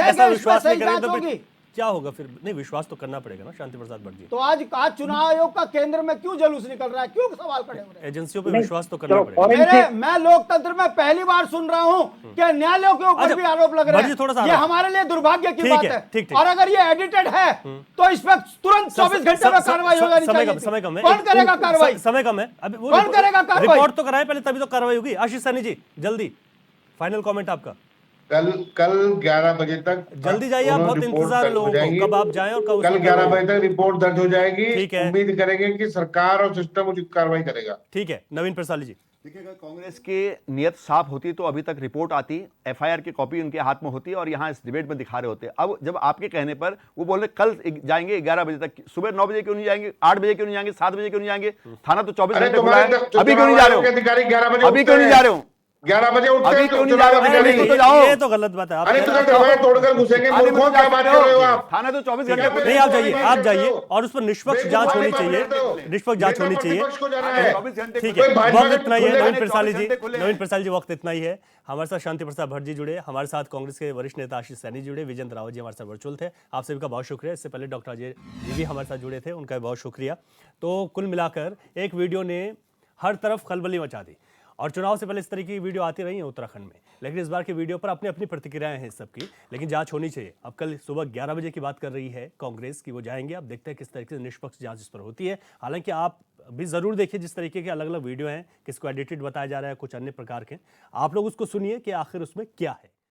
ऐसा विश्वास नहीं करेंगे तो फिर क्या होगा? फिर नहीं, विश्वास तो करना पड़ेगा ना शांति प्रसाद भट्ट जी। तो आज चुनाव आयोग का केंद्र में क्यों जुलूस निकल रहा है? क्यों सवाल खड़े हो रहे हैं? एजेंसियों पे विश्वास तो करना पड़ेगा। मैं लोकतंत्र में पहली बार सुन रहा हूँ कि न्यायालयों के ऊपर भी आरोप लग रहे हैं। ये हमारे लिए दुर्भाग्य की बात है। और अगर ये एडिटेड है तो इस पर तुरंत 24 घंटे में कार्रवाई होगा। समय कम है। कौन करेगा कार्रवाई? समय कम है। अभी कौन करेगा कार्रवाई? रिपोर्ट तो कराए पहले, तभी तो कार्रवाई होगी। आशीष सहनी जी, जल्दी फाइनल कमेंट आपका। कल 11 बजे तक जल्दी जाइए, आप बहुत इंतजार लोगों को, कब आप जाएं और कब कल 11 बजे तक रिपोर्ट दर्ज हो जाएगी। ठीक है। उम्मीद करेंगे कि सरकार और सिस्टम उचित कार्रवाई करेगा। ठीक है। नवीन प्रसाद जी। देखिए, अगर कांग्रेस की नियत साफ होती तो अभी तक रिपोर्ट आती, एफआईआर की कॉपी उनके हाथ में होती और यहाँ इस डिबेट में दिखा रहे होते। अब जब आपके कहने पर वो बोल रहे कल जाएंगे 11 बजे तक, सुबह 9 बजे क्यों नहीं जाएंगे, 8 बजे क्यों नहीं जाएंगे, 7 बजे क्यों नहीं जाएंगे? थाना तो 24 घंटे खुला है, अभी क्यों नहीं जा रहे हो? अभी क्यों नहीं जा रहे हो? 11 बजे उठते अभी हैं क्यों नहीं जा रहे हो? तो जाओ, ये तो गलत बात है। अरे तो दरवाजे तोड़कर घुसेंगे, मूर्खों, क्या बात कर रहे हो आप? थाना तो 24 घंटे खुला है। नहीं, आप जाइए और उस पर निष्पक्ष जांच होनी चाहिए, निष्पक्ष जांच होनी चाहिए। ठीक है, वक्त इतना ही है। नवीन प्रसाद जी वक्त इतना ही है। हमारे साथ शांति प्रसाद भट्ट जी जुड़े, हमारे साथ कांग्रेस के वरिष्ठ नेता आशीष सैनी जुड़े, विजेंद्र रावत जी हमारे साथ वर्चुअल थे। आप सभी का बहुत शुक्रिया। इससे पहले डॉक्टर अजय जी भी हमारे साथ जुड़े थे, उनका बहुत शुक्रिया। तो कुल मिलाकर एक वीडियो ने हर तरफ खलबली मचा दी और चुनाव से पहले इस तरीके की वीडियो आती रही है उत्तराखंड में, लेकिन इस बार की वीडियो पर अपनी अपनी प्रतिक्रियाएं हैं सबकी, लेकिन जांच होनी चाहिए। अब कल सुबह 11 बजे की बात कर रही है कांग्रेस की, वो जाएंगे। अब देखते हैं किस तरीके से निष्पक्ष जांच इस पर होती है। हालांकि आप भी जरूर देखिए जिस तरीके के अलग अलग वीडियो हैं, किसको एडिटेड बताया जा रहा है, कुछ अन्य प्रकार के, आप लोग उसको सुनिए कि आखिर उसमें क्या है।